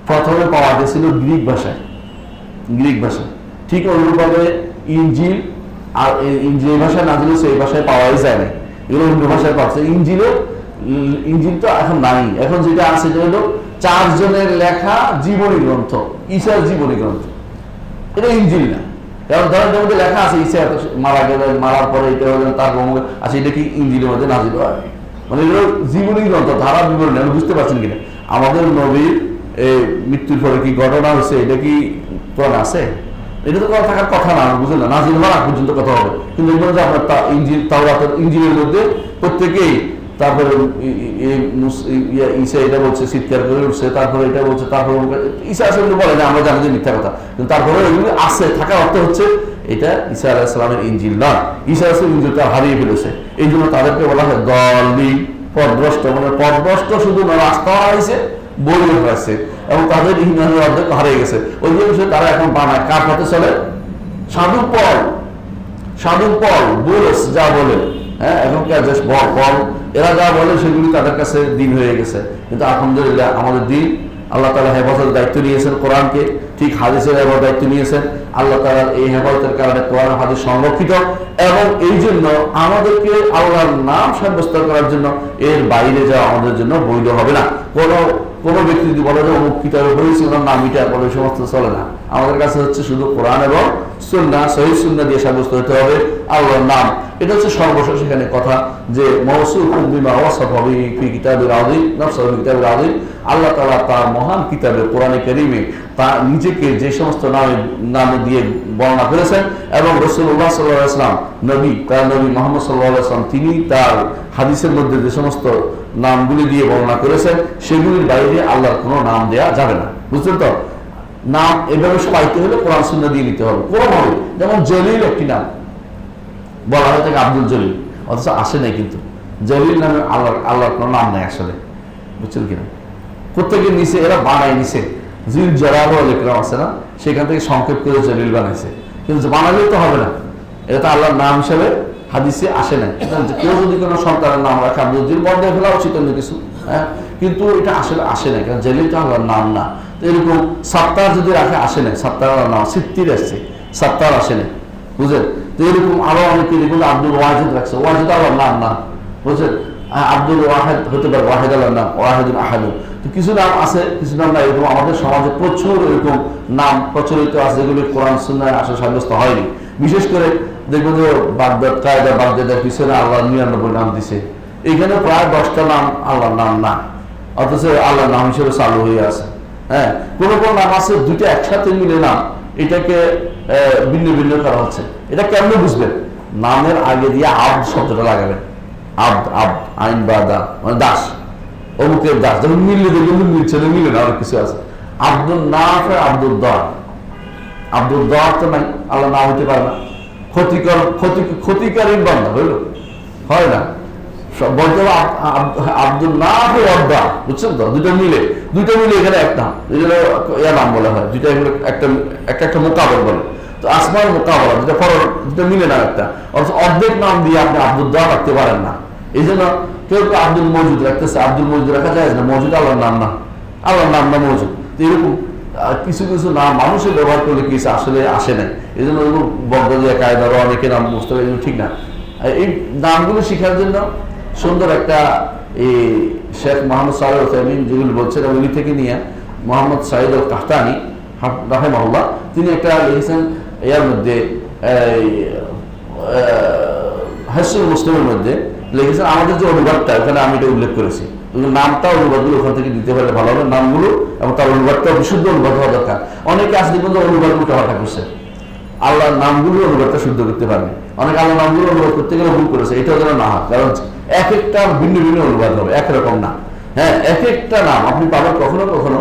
প্রথমে পাওয়া গেছিল গ্রিক ভাষায়, ঠিক অনুরূপভাবে ইনজিল, আর যে ভাষায় নাজিল হয়েছে এই ভাষায় পাওয়াই যায় না, এগুলো অন্য ভাষায় পাচ্ছে। ইনজিল তো এখন নাই, এখন যেটা আছে সেটা হলো 4 জনের লেখা জীবনী গ্রন্থ, ঈসার জীবনী গ্রন্থ। এটা ইনজিল না, কারণ ধরেন এর মধ্যে লেখা আছে ঈসা মারা গেলেন, মারার পরে এটা হলেন, তারপর আছে, এটা কি ইনজিলের মধ্যে নাজিল হয়? মানে এগুলো জীবনী গ্রন্থ, ধারা বিবরণী। আমি বুঝতে পারছেন কিনা? আমাদের নবীর মৃত্যুর পরে কি ঘটনা হচ্ছে, এটা কি কোরআন আছে? এটা তো থাকার কথা না, বুঝলেন না? নাজিল হওয়ার আগ পর্যন্ত কথা হবে। কিন্তু এগুলো যে আপনার তাওরাতের ইনজিলের মধ্যে প্রত্যেকেই, তারপরে ঈসা এটা বলছে, চিৎকার করে উঠছে, তারপরে এটা বলছে, তারপরে ঈসা আসলে বলে না, আমরা জানি যে মিথ্যা কথা, কিন্তু তারপরে এগুলি আছে, থাকার অর্থ হচ্ছে এটা ঈসা আলাইহিস সালামের ইনজিল নয়। ঈসা আলাইহিস সালাম ইনজিলটা হারিয়ে ফেলেছে, এই জন্য তাদেরকে বলা হয় দলিল, পথভ্রষ্ট। মানে পথভ্রষ্ট শুধু না, রাস্তা হারাইছে, বইও হয়েছে, এবং তাদের ইমানের অর্ধেক হারিয়ে গেছে। ওই যে তারা এখন বানায়, কার পথে চলে? সাধু পল বুলস যা বলে, হ্যাঁ, এখনকার যে পল, এরা যা বলে সেগুলি তাদের কাছে দিন হয়ে গেছে। কিন্তু আলহামদুলিল্লাহ আমাদের দিন আল্লাহ তাআলা হেফাজতের দায়িত্ব নিয়েছেন, কোরআনকে ঠিক হাদিসের হেফাজতের দায়িত্ব নিয়েছেন। আল্লাহ তাআলা এই হেফাজতের কারণে কোরআন হাদিস সংরক্ষিত, এবং এই জন্য আমাদেরকে আল্লাহর নাম সাব্যস্ত করার জন্য এর বাইরে যাওয়া আমাদের জন্য বৈধ হবে না। কোনো ব্যক্তি যদি বলে যে অমুক কিতাবে পড়েছি, ওনার নাম এটা বলে, সমস্ত চলে না। আমাদের কাছে হচ্ছে শুধু কোরআন এবং সুন্নাহ, সহিহ সুন্নাহ দিয়ে সাব্যস্ত হতে হবে আল্লাহর নাম। এটা হচ্ছে সর্বশেষ এখানে কথা, যে মওসুফুন বিমা ওয়াসাফা বিহি ফি কিতাবিল আযীম, নাফসুহু ফি কিতাবিল আযীম। আল্লাহ তাআলা তার মহান কিতাবে কোরআনে কারীমে তার নিজেকে যে সমস্ত নাম দিয়ে বর্ণনা করেছেন, এবং রাসূলুল্লাহ সাল্লাল্লাহু আলাইহি ওয়াসাল্লাম তার নবী মুহাম্মদ সাল্লাল্লাহু আলাইহি ওয়াসাল্লাম তিনি তার হাদিসের মধ্যে যে সমস্ত নামগুলি দিয়ে বর্ণনা করেছেন, সেগুলির বাইরে আল্লাহর কোনো নাম দেয়া যাবে না। বুঝলেন তো? নাম এভাবে পাইতে হলে কোরআন সুন্নাহ দিয়ে নিতে হবে কোনোভাবে। যেমন জলিল একটি নাম, বলা হয় তাকে আব্দুল জলিল, অথচ আসে নাই, কিন্তু জলিল নামে আল্লাহর কোনো নাম নেই আসলে। বুঝছেন কিনা? প্রত্যেকে নিচে এরা বানায় নিছে, জিল জালাল ওয়াল ইকরাম আছে না, সেখান থেকে সংক্ষেপ করে জলিল বানাইছে, কিন্তু বানালেও তো হবে না, এটা তো আল্লাহর নাম হিসেবে হাদিসে আসে না। কেউ যদি কোনো সন্তানের নাম রাখে আব্দুল জলিল, বন্ধ ফেলা উচিত অন্য কিছু, হ্যাঁ, কিন্তু এটা আসলে আসে না, কারণ জলিল তো আল্লাহর নাম না। তো এরকম সাত্তার যদি রাখে, আসে না, সাত্তার আল্লাহর নাম, সিত্তির আসছে, সাত্তার আসে না, বুঝলেন? তো এরকম আরো অনেকে দেখুন আব্দুল ওয়াজিদ রাখছে, ওয়াজিদ আল্লাহর নাম না, বুঝলেন? আব্দুল ওয়াহেদ হতে পারে, ওয়াহেদ আল্লাহর নাম, ওয়াহেদুল আহাদু। তো কিছু নাম আছে, কিছু নাম না। এরকম আমাদের সমাজে প্রচুর এরকম নাম প্রচলিত আছে যেগুলি কোরআন সুন্নাহয় আসলে সাব্যস্ত হয়নি। বিশেষ করে দেখবো যে বাগদাদ, কায়দা বাগদাদের পিছনে আল্লাহ 99 নাম দিছে, এইখানে প্রায় 10টা নাম আল্লাহর নাম না, অথচ আল্লাহর নাম হিসেবে চালু হয়ে আছে। হ্যাঁ, কোন কোন নাম আছে দুইটা একসাথে মিলে নাম, এটাকে ভিন্ন ভিন্ন করা হচ্ছে। এটা কেমনে বুঝবেন? নামের আগে দিয়ে আব্দ শব্দটা লাগাবেন। আব্দ, আব্দ আইন বা দা মানে দাস, অমুকের দাস। যখন মিললে দেখবেন মিলছে না, মিলে না, অনেক কিছু আছে। আব্দুল নাফ, আব্দুল দর। আব্দুল দর তো নাই, আল্লাহ না হইতে পারে না। ক্ষতিকর, ক্ষতিকারী বান্দা হইল, হয় না। বলতে আব্দুল নাফ আব্দা, বুঝছেন তো? দুইটা মিলে এখানে এক নাম, ইয়া নাম বলা হয়। দুইটা একটা একটা মোকাবল বলে। তো আসমান মোকাবলা, যেটা ফরজ, যেটা মিলে না একটা। অর্ধেক নাম দিয়ে আপনি আব্দুল দা রাখতে পারেন না। এই জন্য কেউ কেউ আব্দুল মজুদ রাখতেছে। আব্দুল মজুদ রাখা যায় না, মজুদ আল্লাহর নাম না, আল্লাহর নাম না মজুদ। তো এরকম কিছু কিছু নাম মানুষের ব্যবহার করলে কিছু আসলে আসে নাই। এই জন্য বগদাদিয়া, কায়দারও অনেকে নাম বুঝতে পারে, এগুলো ঠিক না। এই নামগুলো শেখার জন্য সুন্দর একটা এই শেখ মোহাম্মদ সালেহ উসাইমিন যেগুলো বলছেন, ওগুলি থেকে নিয়ে মোহাম্মদ সাইদ আল কাহতানি রাহিমাহুল্লাহ তিনি একটা লিখেছেন এর মধ্যে, হাসনুল মুসলিমের মধ্যে লিখেছেন। আমাদের যে অনুবাদটা, ওখানে আমি এটা উল্লেখ করেছি, নামটা অনুবাদগুলো ওখান থেকে দিতে পারলে ভালো হবে, নামগুলো এবং তার অনুবাদটা বিশুদ্ধ অনুবাদ হওয়া দরকার। অনেকে আসলে কিন্তু অনুবাদগুলো টাকা করছে, আল্লাহর নামগুলো অনুবাদটা শুদ্ধ করতে পারবে। অনেকে আল্লাহ নামগুলো অনুবাদ করতে গেলে ভুল করেছে, এটাও যেন না হয়। কারণ এক একটা ভিন্ন ভিন্ন অনুবাদ হবে, একরকম না। হ্যাঁ, এক একটা নাম আপনি পাবেন কখনো কখনো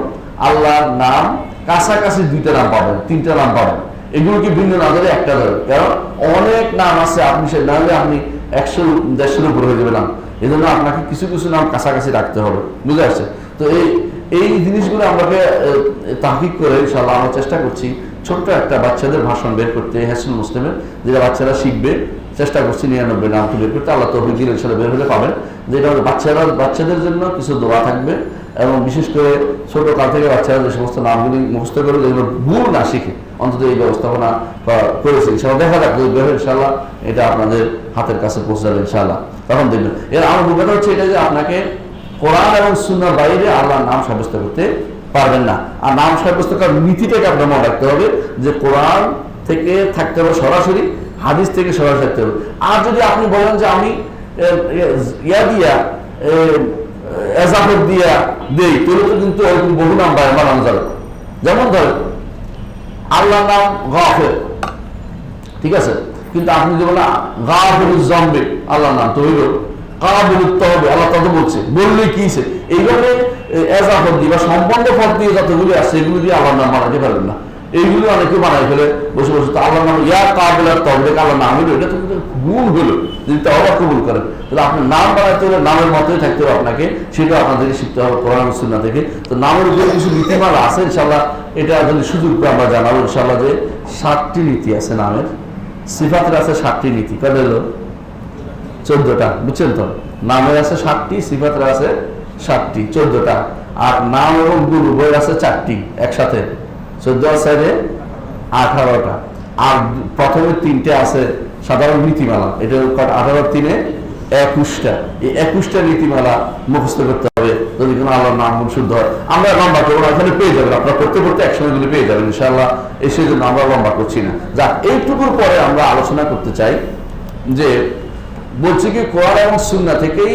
আল্লাহর নাম কাছাকাছি 2টা নাম পাবেন, 3টা নাম পাবেন। এগুলোকে ভিন্ন না ধরে একটা ধরে, কারণ অনেক নাম আছে, আপনি সে না হলে আপনি 100-150 উপরে হয়ে যাবে নাম। এই জন্য আপনাকে কিছু কিছু নাম কাছাকাছি রাখতে হবে, বুঝে আসছে তো? এই জিনিসগুলো আমাকে তাহকিক করে ইনশাআল্লাহ আমরা চেষ্টা করছি ছোট্ট একটা বাচ্চাদের ভাষণ বের করতে, হাসনুল মুসলিমের, যেটা বাচ্চারা শিখবে। চেষ্টা করছি 99 নামটি বের করতে। আল্লাহ তৌফিক দিলে ইনশাআল্লাহ বের হলে পাবেন। যেটা বাচ্চাদের জন্য কিছু দোয়া থাকবে, এবং বিশেষ করে ছোট কাল থেকে বাচ্চারা যে সমস্ত নামগুলি মুখস্থ করে যেগুলো ভুল না শিখে, অন্তত এই ব্যবস্থাপনা করেছি। ইনশাআল্লাহ দেখা যাক ইনশাআল্লাহ এটা আপনাদের হাতের কাছে পৌঁছে যাবে ইনশাআল্লাহ, তখন দেখবেন। এর আমার অভিজ্ঞতা হচ্ছে এটা যে আপনাকে কোরআন এবং সুন্নাহর বাইরে আল্লাহর নাম সাব্যস্ত করতে পারবেন না। আর নাম সাব্যস্ত করার নীতিটাকে আপনার মনে রাখতে হবে যে কোরআন থেকে থাকতে হবে সরাসরি, হাদিস থেকে সরাসরি থাকতে হবে। আর যদি আপনি বলেন যে আমি ইয়া দিয়া এজাফত দিয়া দেই, তাহলে তো কিন্তু এরকম বহু নাম বানানো যাবে। যেমন ধরেন আল্লাহর নাম গাফের, ঠিক আছে, কিন্তু আপনি যে বলেন গাফিরুজ যামবি, আল্লাহর নাম তো হইল কাবিলুত তওবা, আল্লাহ তত বলছে, বললে কি সে এইভাবে এজাফত দিয়ে বা সম্বন্ধ পদ দিয়ে যতগুলি আছে এগুলো দিয়ে আল্লাহর নাম বানাতে পারবেন না। এইগুলো অনেকে বানাই ফেলে বসে বসে। তো আল্লাহর নাম ইয়া কাবিলাত তওবা, আল্লাহর নাম হইলো, এটা তো ভুল হলো। যদি তওবা কবুল করেন তাহলে আপনার নাম বানাইতে হলে নামের মতোই থাকতে হবে আপনাকে, সেটা আপনাদেরকে শিখতে হবে কোরআন ও সুন্নাহ থেকে। তো নামের উপরে কিছু নীতিমালা আছে ইনশাআল্লাহ, এটা যদি সুযোগ আমরা জানাবো ইনশাআল্লাহ। যে 7টি নীতি আছে নামের, সিফাতের আছে 7টি নীতি, কত হলো 14টা, বুঝছেন তো? নামের আছে 7টি, সিফাতের আছে 7টি, 14টা। আর নাম এবং গুণ উভয়ের আছে 4টি, একসাথে 14 সাইডে 18টা। আর প্রথমে 3টে আছে সাধারণ নীতিমালা, এটা 18-3 21টা। এই 21টা নীতিমালা মুখস্থ করতে হবে যদি কোনো আল্লাহর নাম শুদ্ধ হয়। আমরা লম্বা করবো না, এখানে পেয়ে যাবেন, আপনারা করতে করতে একসময় গুলো পেয়ে যাবেন ইনশাআল্লাহ। সেই জন্য আমরা লম্বা করছি না। যাক, এইটুকুর পরে আমরা আলোচনা করতে চাই যে বলছি কি কোরআন এবং সুন্নাহ থেকেই,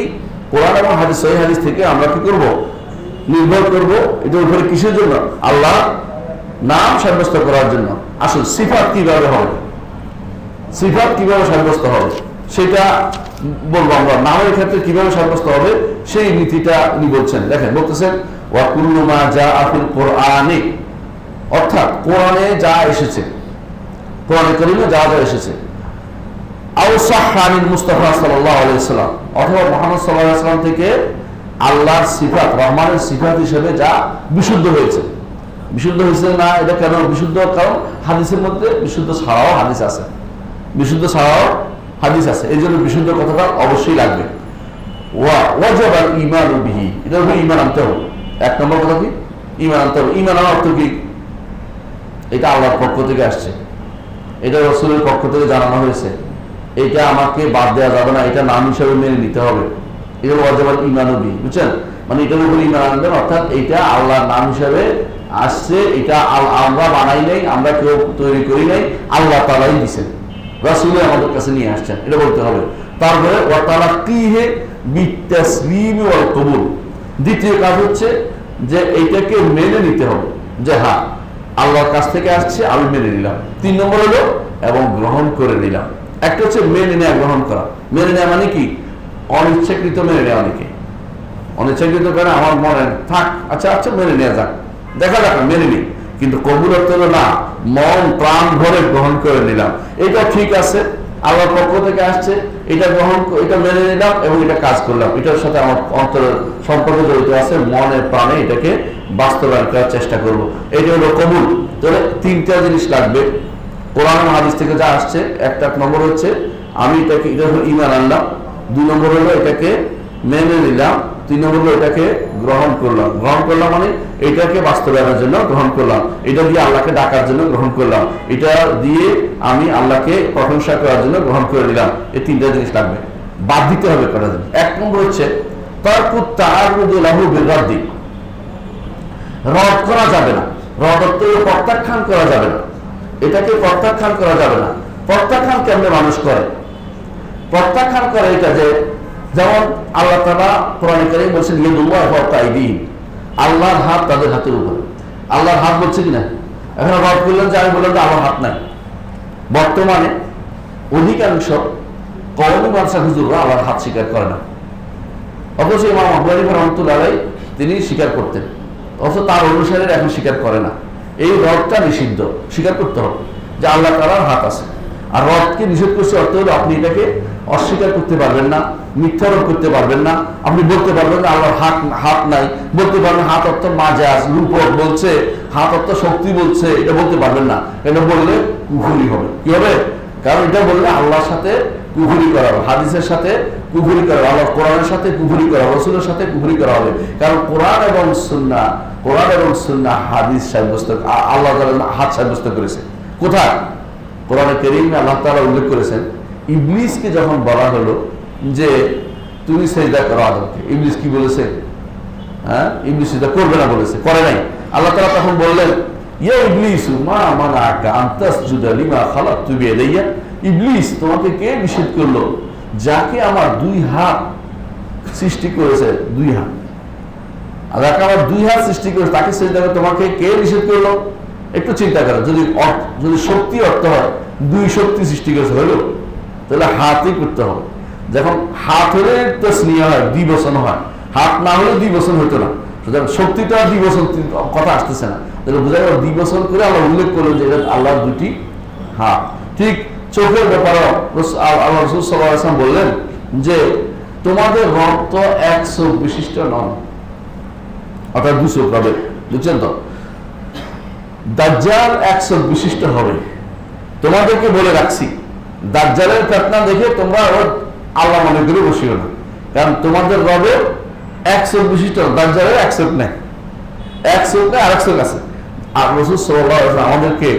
কোরআন এবং হাদিস, সহিহ হাদিস থেকে আমরা কি করব? নির্ভর করব এটার উপরে। কিসের জন্য? আল্লাহ নাম সাব্যস্ত করার জন্য। আসল সিফাত কিভাবে হবে, সিফাত কিভাবে সাব্যস্ত হবে সেটা বলবো আমরা। নামের ক্ষেত্রে কিভাবে সাব্যস্ত হবে সেই নীতিটা উনি বলছেন। দেখেন, বলতেছেন ওয়া কুল্লু মা জাআ ফিল কোরআনি, অর্থাৎ কোরআনে যা এসেছে, কোরআনে কারীমে যা যা এসেছে, আও সাহহা আনিল মুস্তাফা সাল্লাল্লাহু আলাইহি ওয়াসাল্লাম, অথবা মুহাম্মদ সাল্লাল্লাহু আলাইহি ওয়াসাল্লাম থেকে আল্লাহর সিফাত, রহমানের সিফাত হিসেবে যা বিশুদ্ধ হয়েছে। বিশুদ্ধ হয়েছে না, এটা কেন বিশুদ্ধ? কারণ হাদিসের মধ্যে বিশুদ্ধ ছাড়াও হাদিস আছে, বিশুদ্ধ ছাড়াও হাদিস আছে, এই জন্য বিশুদ্ধ কথাটা অবশ্যই লাগবে। ওয়াজিব আল ঈমান বিহি, এটার উপরে ঈমান আনতে হবে। 1 নম্বর কথা কি? ঈমান আনতে হবে। ঈমান আনার অর্থ কি? এটা আল্লাহর পক্ষ থেকে আসছে, এটা রাসূলের পক্ষ থেকে জানানো হয়েছে, এটা আমাকে বাদ দেওয়া যাবে না, এটা নাম হিসেবে মেনে নিতে হবে। এটা ওয়াজিবাল ঈমানু বিহি, বুঝছেন? মানে এটার উপর ঈমান আনবেন, অর্থাৎ এটা আল্লাহর নাম হিসেবে আসছে, এটা আমরা বানাই নাই, আমরা কেউ তৈরি করি নাই, আল্লাহ তাআলাই দিয়েছেন, রাসূল আমাদের কাছে নিয়ে আসছেন, এটা বলতে হবে। তারপরে ওয়া তালাক্কিহি বিতাসলিম ওয়াল কবুল, দ্বিতীয় কাজ হচ্ছে যে এইটাকে মেনে নিতে হবে, যে হ্যাঁ আল্লাহর কাছ থেকে আসছে, আমি মেনে নিলাম। 3 নম্বর হলো এবং গ্রহণ করে নিলাম। একটা হচ্ছে মেনে নেওয়া, গ্রহণ করা। মেনে নেওয়া মানে কি? অনিচ্ছাকৃত মেনে নেওয়া। অনেকে অনিচ্ছাকৃত করে আমার মনে থাক, আচ্ছা আচ্ছা মেনে নেওয়া যাক, দেখা যাক, মেনে নিই। কিন্তু কবুল অর্থ হলো না, মন প্রাণ ভরে গ্রহণ করে নিলাম, এটা ঠিক আছে, আল্লাহর পক্ষ থেকে আসছে, এটা গ্রহণ, এটা মেনে নিলাম এবং এটা কাজ করলাম, এটার সাথে আমার অন্তরের সম্পর্ক জড়িত আছে, মনে প্রাণে এটাকে বাস্তবায়ন করার চেষ্টা করব, এটা হলো কবুল। তাহলে 3টা জিনিস লাগবে কোরআন হাদিস থেকে যা আসছে। একটা নম্বর হচ্ছে আমি এটাকে, এটা হলো ঈমান আনলাম। 2 নম্বর হলো এটাকে মেনে নিলাম। 3 নম্বর হলো এটাকে গ্রহণ করলাম। গ্রহণ করলাম মানে এটাকে বাস্তবায়নের জন্য গ্রহণ করলাম, এটা দিয়ে আল্লাহকে ডাকার জন্য গ্রহণ করলাম, এটা দিয়ে আমি আল্লাহকে প্রশংসা করার জন্য গ্রহণ করে নিলাম। এই 3টা জিনিস লাগবে, বাদ দিতে হবে করার জন্য। 1 নম্বর হচ্ছে তারকুত তাআরুদু লাহু বিরদ্দি, রদ করা যাবে না। রদ অর্থ প্রত্যাখ্যান করা যাবে না, এটাকে প্রত্যাখ্যান করা যাবে না। প্রত্যাখ্যান কেমনে মানুষ করে? প্রত্যাখ্যান করে এটা যে, যেমন আল্লাহ তাআলা কোরআনে কারীমে বলেছেন ইয়াদুল্লাহি ফাওকা আইদিহিম, আল্লাহর হাত তাদের হাতের উপরে। আল্লাহর হাত বলছে কিনা? এখন রদ করলেন যে আমি বললাম যে আমার হাত নাই। বর্তমানে অধিকাংশ কওমি মাদ্রাসা হুজুররা আল্লাহর হাত স্বীকার করে না, অথচ ইমাম আবু হানিফা রাহমাতুল্লাহ আলাইহি তিনি স্বীকার করতেন, অথচ তার অনুসারীরা এখন স্বীকার করে না। এই রদটা নিষিদ্ধ, স্বীকার করতে হবে যে আল্লাহ তাআলার হাত আছে। আর রদকে নিষেধ করছে অর্থ হলো আপনি এটাকে অস্বীকার করতে পারবেন না, মিথ্যারোপ করতে পারবেন না, আপনি বলতে পারবেন না আল্লাহর হাত নাই, বলতে পারবেন হাত অর্থ মাজাজ রূপক বলছে, হাত অর্থ শক্তি বলছে, এটা বলতে পারবেন না। এটা বললে কুফরি হবে। কি হবে? কারণ এটা বললে আল্লাহর সাথে কুফরি করা হবে, হাদিসের সাথে কুফরি করা হবে, আল্লাহ কোরআনের সাথে কুফরি করা হবে, রাসূলের সাথে কুফরি করা হবে। কারণ কোরআন এবং সুন্নাহ হাদিস সাব্যস্ত, আল্লাহ তাআলা হাত সাব্যস্ত করেছে। কোথায়? কোরআনে কারীমে আল্লাহ তাআলা উল্লেখ করেছেন, ইবলিসকে যখন বলা হলো যে তুমি সিজদা করো আদমকে, ইবলিস কি বলেছে? হ্যাঁ, ইবলিস সিজদা করবে না বলেছে, করে নাই। আল্লাহ তাআলা তখন বললেন ইয়া ইবলিসু মা মানাআকা আন তাসজুদা লিমা খালাকতু বিয়াদাইয়া, ইবলিস তোমাকে কে নিষেধ করলো যাকে আমার 2 হাত সৃষ্টি করেছে, 2 হাত, আর যাকে আমার 2 হাত সৃষ্টি করেছে তাকে সিজদা করতে তোমাকে কে নিষেধ করলো? একটু চিন্তা করো, যদি শক্তি অর্থ হয় 2 শক্তি সৃষ্টি করেছে হলো, তাহলে হাতই করতে হবে। যখন হাত হলে তাসনিয়া হয়, দ্বিবচন হয়, হাত না হলে দ্বিবচন হতো না। সুতরাং শক্তিটা দ্বিবচন কথা আসতেছে না, তাহলে বোঝা গেল দ্বিবচন করে আল্লাহ উল্লেখ করলো যে এটা আল্লাহর 2টি হাত। ঠিক চোখের ব্যাপারে আল্লাহ রাসূল সাল্লাল্লাহু আলাইহি ওয়াসাল্লাম বললেন যে তোমাদের রব তো 1 চোখ বিশিষ্ট নন, অর্থাৎ 2 চোখ হবে, বুঝছেন তো? দাজ্জাল 1 চোখ বিশিষ্ট হবে। তোমাদেরকে বলে রাখছি, দাজ্জালের ফিতনা দেখে তোমরা আল্লাহ মনে করে বসিও না, কারণ তোমাদের রবের 1 চোখ বিশিষ্ট, দাজ্জালের 1 চোখ নেই, 1 চোখ নেই, আরেক চোখ আছে। আর রাসূল সাল্লাল্লাহু আলাইহি ওয়াসাল্লাম আমাদেরকে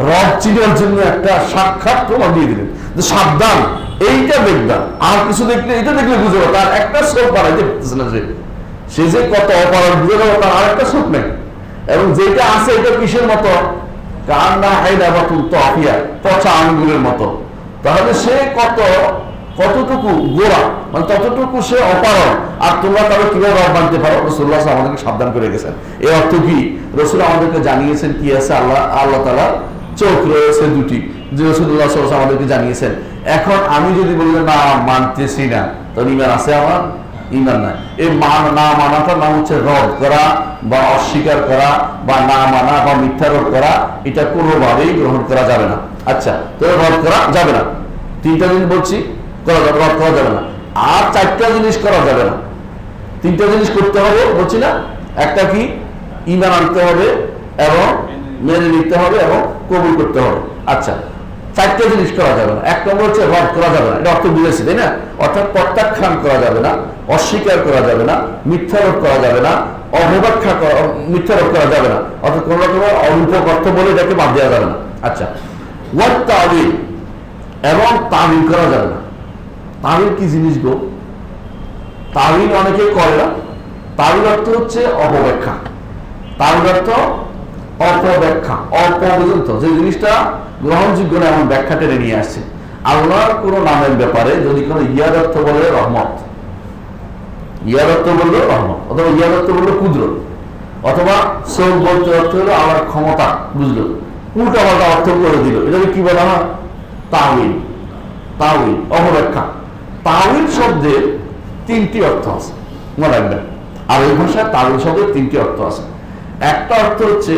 রব চিনার জন্য একটা সাক্ষাৎ প্রমাণ দিয়ে দিলেন যে সাবধান, এইটা দেখবা, আর কিছু দেখলে এটা দেখলে বুঝবে তার একটা চোখ বাড়াইতে পারতেছে না, সে যে কত অপরাধ বুঝে যাবে, তার আরেকটা চোখ নেই। এবং যেটা আছে এটা কিসের মতো? কান্না হাইদাবাতুল তাফিয়া, পচা আঙ্গুরের মতো। তাহলে সে কতটুকু গোড়া, মানে ততটুকু সে অপারণ, আর তোমরা তাহলে কিভাবে রব মানতে পারো? রাসূলুল্লাহ সাল্লাল্লাহু আলাইহি ওয়াসাল্লাম আমাদেরকে সাবধান করে গেছেন। এর অর্থ কি? রাসূল আমাদেরকে জানিয়েছেন কি আছে, আল্লাহ তাআলা চোখ রয়েছে 2টি, যে রাসূলুল্লাহ সাল্লাল্লাহু আলাইহি ওয়াসাল্লাম আমাদেরকে জানিয়েছেন। এখন আমি যদি বলি না মানতেছি না, তাহলে ঈমান আছে আমার? ঈমান নাই। এই না মানাটার নাম হচ্ছে রদ করা বা অস্বীকার করা বা না মানা বা মিথ্যারোপ করা, এটা কোনোভাবেই গ্রহণ করা যাবে না। আচ্ছা, তো রদ করা যাবে না। 3টা জিনিস বলছি, রদ করা যাবে না। আর 4টা জিনিস করা যাবে না। 3টা জিনিস করতে হবে বলছি না? একটা কি? ঈমান আনতে হবে এবং মেনে নিতে হবে এবং কবুল করতে হবে। আচ্ছা, 4টা জিনিস করা যাবে না। 1 নম্বর হচ্ছে রদ করা যাবে না, এটা অর্থ বুঝেছি তাই না? অর্থাৎ প্রত্যাখ্যান করা যাবে না, অস্বীকার করা যাবে না, মিথ্যারোপ করা যাবে না, অবব্যাখ্যা মিথ্যারোপ করা যাবে না, অর্থাৎ কোন রকমের অরূপক অর্থ বলে এটাকে বাদ দেওয়া যাবে না। আচ্ছা, ওয়াত তাওয়িল, এবং তাবিল করা যাবে না। তাবিল কি জিনিস গো? তাবিল অনেকে করে না। তাবিল অর্থ হচ্ছে অপব্যাখ্যা। তাবিল অর্থ অপব্যাখ্যা, অপর্যন্ত যে জিনিসটা গ্রহণযোগ্য না এমন ব্যাখ্যা টেনে নিয়ে আসছে। আল্লাহর কোন নামের ব্যাপারে যদি কোনো ইয়াদ অর্থ বলে রহমত, ইয়াদ অর্থ বললো রহমত, অথবা ইয়াদ অর্থ বললো কুদরত, অথবা সৌদ বলতে অর্থ হলো আল্লাহর ক্ষমতা, বুঝলো, উল্টা পাল্টা অর্থ করে দিল, এটাকে কি বলা হয়? তাওয়িল। তাওয়িল অপব্যাখ্যা। তাওয়িল শব্দের তিনটি অর্থ আছে, মনে রাখবেন। আর এই ভাষায় তাওয়িল শব্দের তিনটি অর্থ আছে। একটা অর্থ হচ্ছে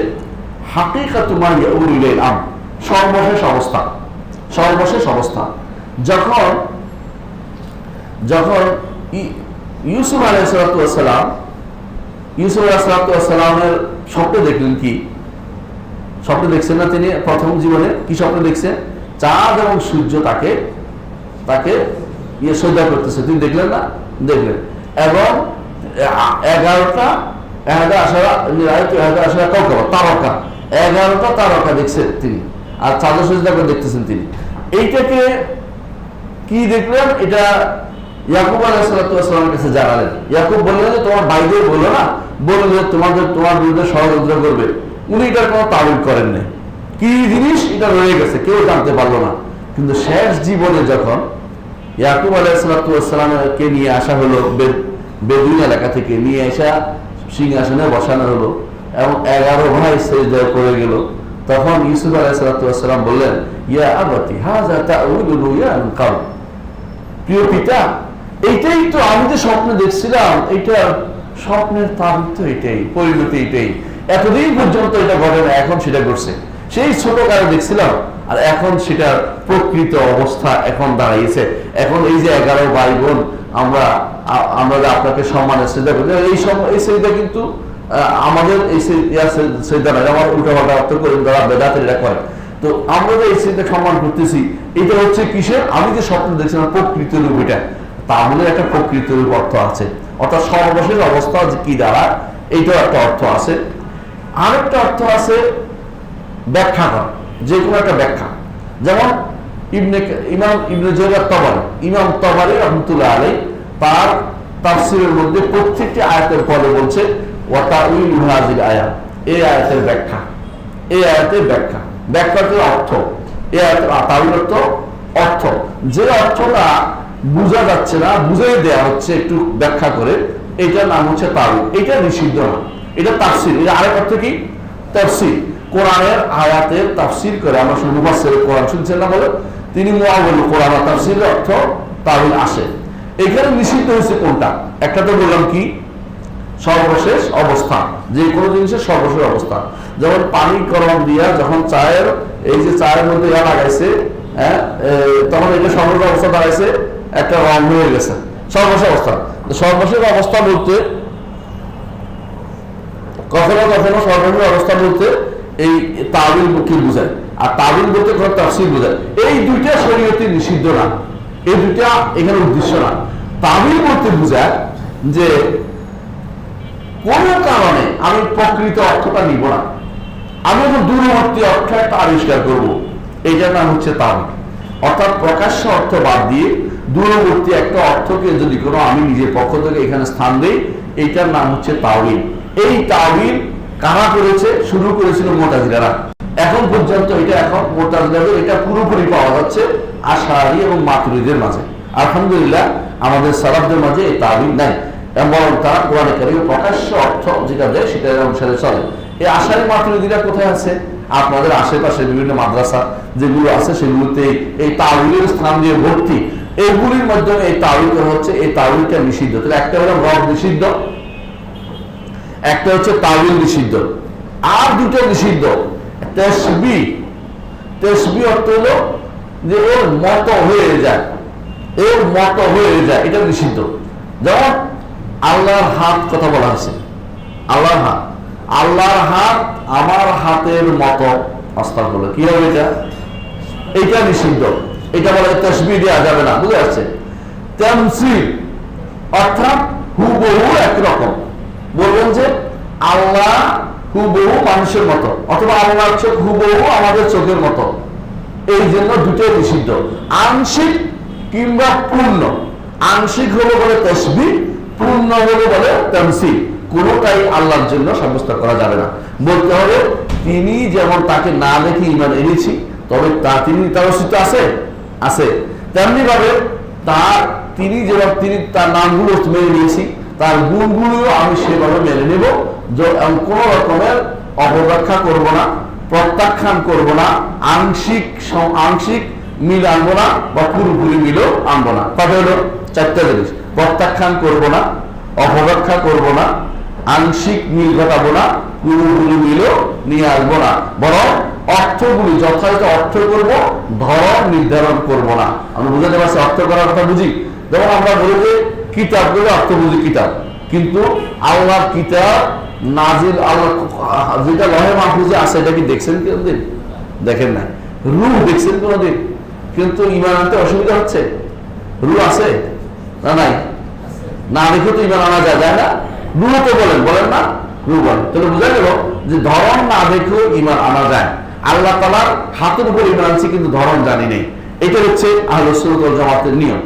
হাকিকাতু মা ইয়াউলু ইলাইহিল আমর, সর্বশেষ অবস্থা। সর্বশেষ অবস্থা যখন যখন ইউসুফ আলাইহিস সালাম সালামের স্বপ্ন দেখলেন, কি স্বপ্ন দেখছেন না তিনি? প্রথম জীবনে কি স্বপ্ন দেখছেন? চাঁদ এবং সূর্য তাকে তাকে সজ্জা করতেছে, তিনি দেখলেন না? দেখলেন। এবং 11টা তারকা, 11টা তারকা দেখছেন তিনি, আর চাঁদ সজ্জা করে দেখতেছেন তিনি। এইটাকে কি দেখলেন? এটা ইয়াকুব আলাইহিস সালামের কাছে জানালেন। ইয়াকুব বললেন যে তোমার ভাইদের বলো না, বললেন যে তোমার বিরুদ্ধে ষড়যন্ত্র করবে। উনি এটার কোনো তাবিল করেন নাই, কি জিনিস এটা রয়ে গেছে, কেউ জানতে পারলো না। কিন্তু শেষ জীবনে যখন ইয়াকুব আলাইহিস সালামকে নিয়ে আসা হলো বেদুইন এলাকা থেকে, নিয়ে আসা সিংহাসনে বসানো হলো এবং 11 ভাই সিজদায় পড়ে গেল, তখন ইউসুফ আলাইহিস সালাম বললেন, ইয়া আবাতি হাযা তাউইলু রুয়া মিন ক্বাবল, প্রিয় পিতা, এইটাই তো আমি যে স্বপ্ন দেখছিলাম, এটা স্বপ্নের তাবিল তো এটাই, পরিণতি এটাই। এতদিন পর্যন্ত এটা ঘটে না, এখন সেটা ঘটছে। সেই ছোট কালে দেখছিলাম, আর এখন সেটার প্রকৃত অবস্থা এখন দাঁড়িয়েছে। এখন এই যে 11 ভাই বোন আমরা আপনাকে সম্মানের সিজদা করি, এই সিজদা কিন্তু আমাদের এই সিজদা নয়, আমার উল্টা পাল্টা অর্থ করে যারা বেদাতিরা করে। তো আমরা যে এই সিজদা সম্মান করতেছি, এটা হচ্ছে কিসের? আমি যে স্বপ্ন দেখছিলাম প্রকৃত রূপ, এটা তাহলে একটা প্রকৃত রূপ অর্থ আছে, অর্থাৎ সর্বশেষ অবস্থা কি দ্বারা, এইটাও একটা অর্থ আছে। আরেকটা অর্থ আছে ব্যাখ্যা করা, যে কোনো একটা ব্যাখ্যা। যেমন ইমাম ইবনে জারীর তাবারী, ইমাম তাবারী রাহমাতুল্লাহ আলাইহি তার তাফসীরের মধ্যে প্রত্যেকটি আয়াতের পরে বলছে ওয়া তাউইলু হাযিল আয়াত, এই আয়াতের ব্যাখ্যা, এই আয়াতের ব্যাখ্যা, ব্যাখ্যার অর্থ, এই আয়াতের তাউইল অর্থ, অর্থ যে অর্থটা বোঝা যাচ্ছে না, বুঝিয়ে দেওয়া হচ্ছে একটু ব্যাখ্যা করে, এটার নাম হচ্ছে তাউইল। এটা নিষিদ্ধ না, এটা তাফসীর। এটা আরেক অর্থ কি? তাফসীর। কোরআনের আয়াতের তাফসীর করে, আমরা শুধু মুফাসসির কোরআন শুনছেন না বলে, তিনি মুআউল কোরআন তাফসীরের অর্থ তাউইল আসে। এখানে নিষিদ্ধ হয়েছে কোনটা? একটা তো বললাম কি, সর্বশেষ অবস্থা, যে কোনো জিনিসের সর্বশেষ অবস্থা। যেমন পানি গরম দিয়া যখন চায়ের, এই যে চায়ের মধ্যে ইয়া লাগাইছে, হ্যাঁ, তখন এটা সর্বশেষ অবস্থা দাঁড়াইছে, একটা রং হয়ে গেছে, সর্বশেষ অবস্থা। সর্বশেষ অবস্থা বলতে কখনো কখনো সর্বশেষ অবস্থা বলতে এই তাবিল কি বোঝায়, আর তাবিল বলতে কোনো তাফসীর বোঝায়। এই দুইটা শরীয়তে নিষিদ্ধ না, এই দুইটা এখানে উদ্দেশ্য না। তাবিল বলতে বোঝায় যে কোন কারণে আমি প্রকৃত অর্থটা নিব না, আমি এখন দূরবর্তী অর্থ একটা আবিষ্কার করবো, এইটার নাম হচ্ছে তাবিল। অর্থাৎ প্রকাশ্য অর্থ বাদ দিয়ে দূরবর্তী একটা অর্থকে যদি কোনো আমি নিজের পক্ষ থেকে এখানে স্থান দেই, এইটার নাম হচ্ছে তাওয়িল। এই তাওয়িল কারা করেছে? শুরু করেছিল মুতাজিলারা। এখন পর্যন্ত এটা এখন মুতাজিলাদের এটা পুরোপুরি পাওয়া যাচ্ছে আশআরী এবং মাতুরিদের মাঝে। আলহামদুলিল্লাহ আমাদের সালাফদের মাঝে এই তাওয়িল নাই, বরং তারা কোরআনে কারীমের প্রকাশ্য অর্থ যেটা দেয় সেটার অনুসারে চলে। এই আশআরী মাতুরিদিরা কোথায় আছে? আপনাদের আশেপাশে বিভিন্ন মাদ্রাসা যেগুলো আছে সেগুলোতে এই তাওয়িলের স্থান দিয়ে ভর্তি। এইগুলির মাধ্যমে এই তাওয়িল হচ্ছে, এই তাওয়িলটা নিষিদ্ধ। তাহলে একটা হলো রব নিষিদ্ধ, একটা হচ্ছে তাওয়িল নিষিদ্ধ, আর দুটো নিষিদ্ধ। তাশবিহ, তাশবিহ অর্থ হলো যে এর মত হয়ে যায়, এর মত হয়ে যায়, এটা নিষিদ্ধ। যেমন আল্লাহর হাত কথা বলা হয়েছে, আল্লাহর হাত, আল্লাহর হাত আমার হাতের মতো, আস্তাগফিরুল্লাহ, কি হবে এটা? এইটা নিষিদ্ধ, এটা বলে তাশবিহ দেওয়া যাবে না, বুঝে আসছে? তামসিল অর্থাৎ হুবহু একরকম, বলবেন যে আল্লাহ হুবহু মানুষের মতো, অথবা আল্লাহর চোখ হুবহু আমাদের চোখের মতো, এই জন্য দুটোই নিষিদ্ধ। আংশিক কিংবা পূর্ণ, আংশিক হলো বলে তাশবিহ, পূর্ণ হলো বলে তামসিল, কোনটাই আল্লাহর জন্য সাব্যস্ত করা যাবে না। বলতে হবে তিনি যেমন তাকে না দেখে ঈমান এনেছি, তবে তার অস্তিত্ব আছে, তেমনি ভাবে তিনি যেভাবে তিনি তার নামগুলো মেনে নিয়েছি, তার গুণগুলিও আমি সেভাবে মেনে নেব। কোন রকমের অপব্যাখ্যা করব না, প্রত্যাখ্যান করব না, আংশিক মিল আনবো না, বা পুরোপুরি মিলও আনবো না। তবে হলো চারটা জিনিস: প্রত্যাখ্যান করব না, অপব্যাখ্যা করব না, আংশিক মিল ঘটাবো না, পুরোপুরি মিলও নিয়ে আসবো না, বরং অর্থগুলি যথাযথ অর্থ করব, ধরন নির্ধারণ করব না। আমরা বুঝাতে পারছি অর্থ করার কথা বুঝি। যেমন আমরা বলি যে কিতাব বলে অর্থ বুঝি কিতাব, কিন্তু আল্লাহর কিতাব নাজিল, আল্লাহ যেটা লহে মাহফুজে আছে, এটা কি দেখছেন কোনদিন? দেখেন না। রূহ দেখছেন কোনদিন? কিন্তু ঈমান আনতে অসুবিধা হচ্ছে। রূহ আছে না? নাই। না দেখে তো ঈমান আনা যায় না। রূহ তো বলেন না, রূহ বলেন। তাহলে বোঝা গেল যে ধরন না দেখেও ঈমান আনা যায়। আল্লাহ তাআলার হাতের উপর ঈমান আনছি, কিন্তু ধরন জানি নেই। এটা হচ্ছে আহলুস সুন্নাত ওয়াল জামাতের নিয়ম।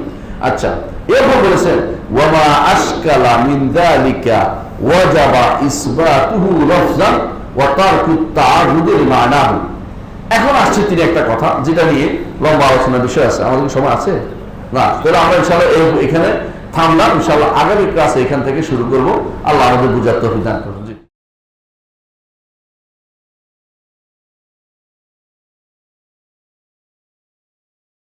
আচ্ছা, এরপর বলেছেন ওয়ামা আশকালা মিন যালিকা ওয়াজাবা ইসবাতুহু লাফজান ওয়া তারকুত তাআরুদের মানাহু। এখন আসছে তিনি একটা কথা যেটা নিয়ে লম্বা আলোচনার বিষয় আছে। আমাদের সময় আছে না? তাহলে আমরা ইনশাআল্লাহ এখানে থামলাম। ইনশাআল্লাহ আগামী ক্লাসে এখান থেকে শুরু করব। আল্লাহ আমাদের বুঝার তৌফিক দান করুন।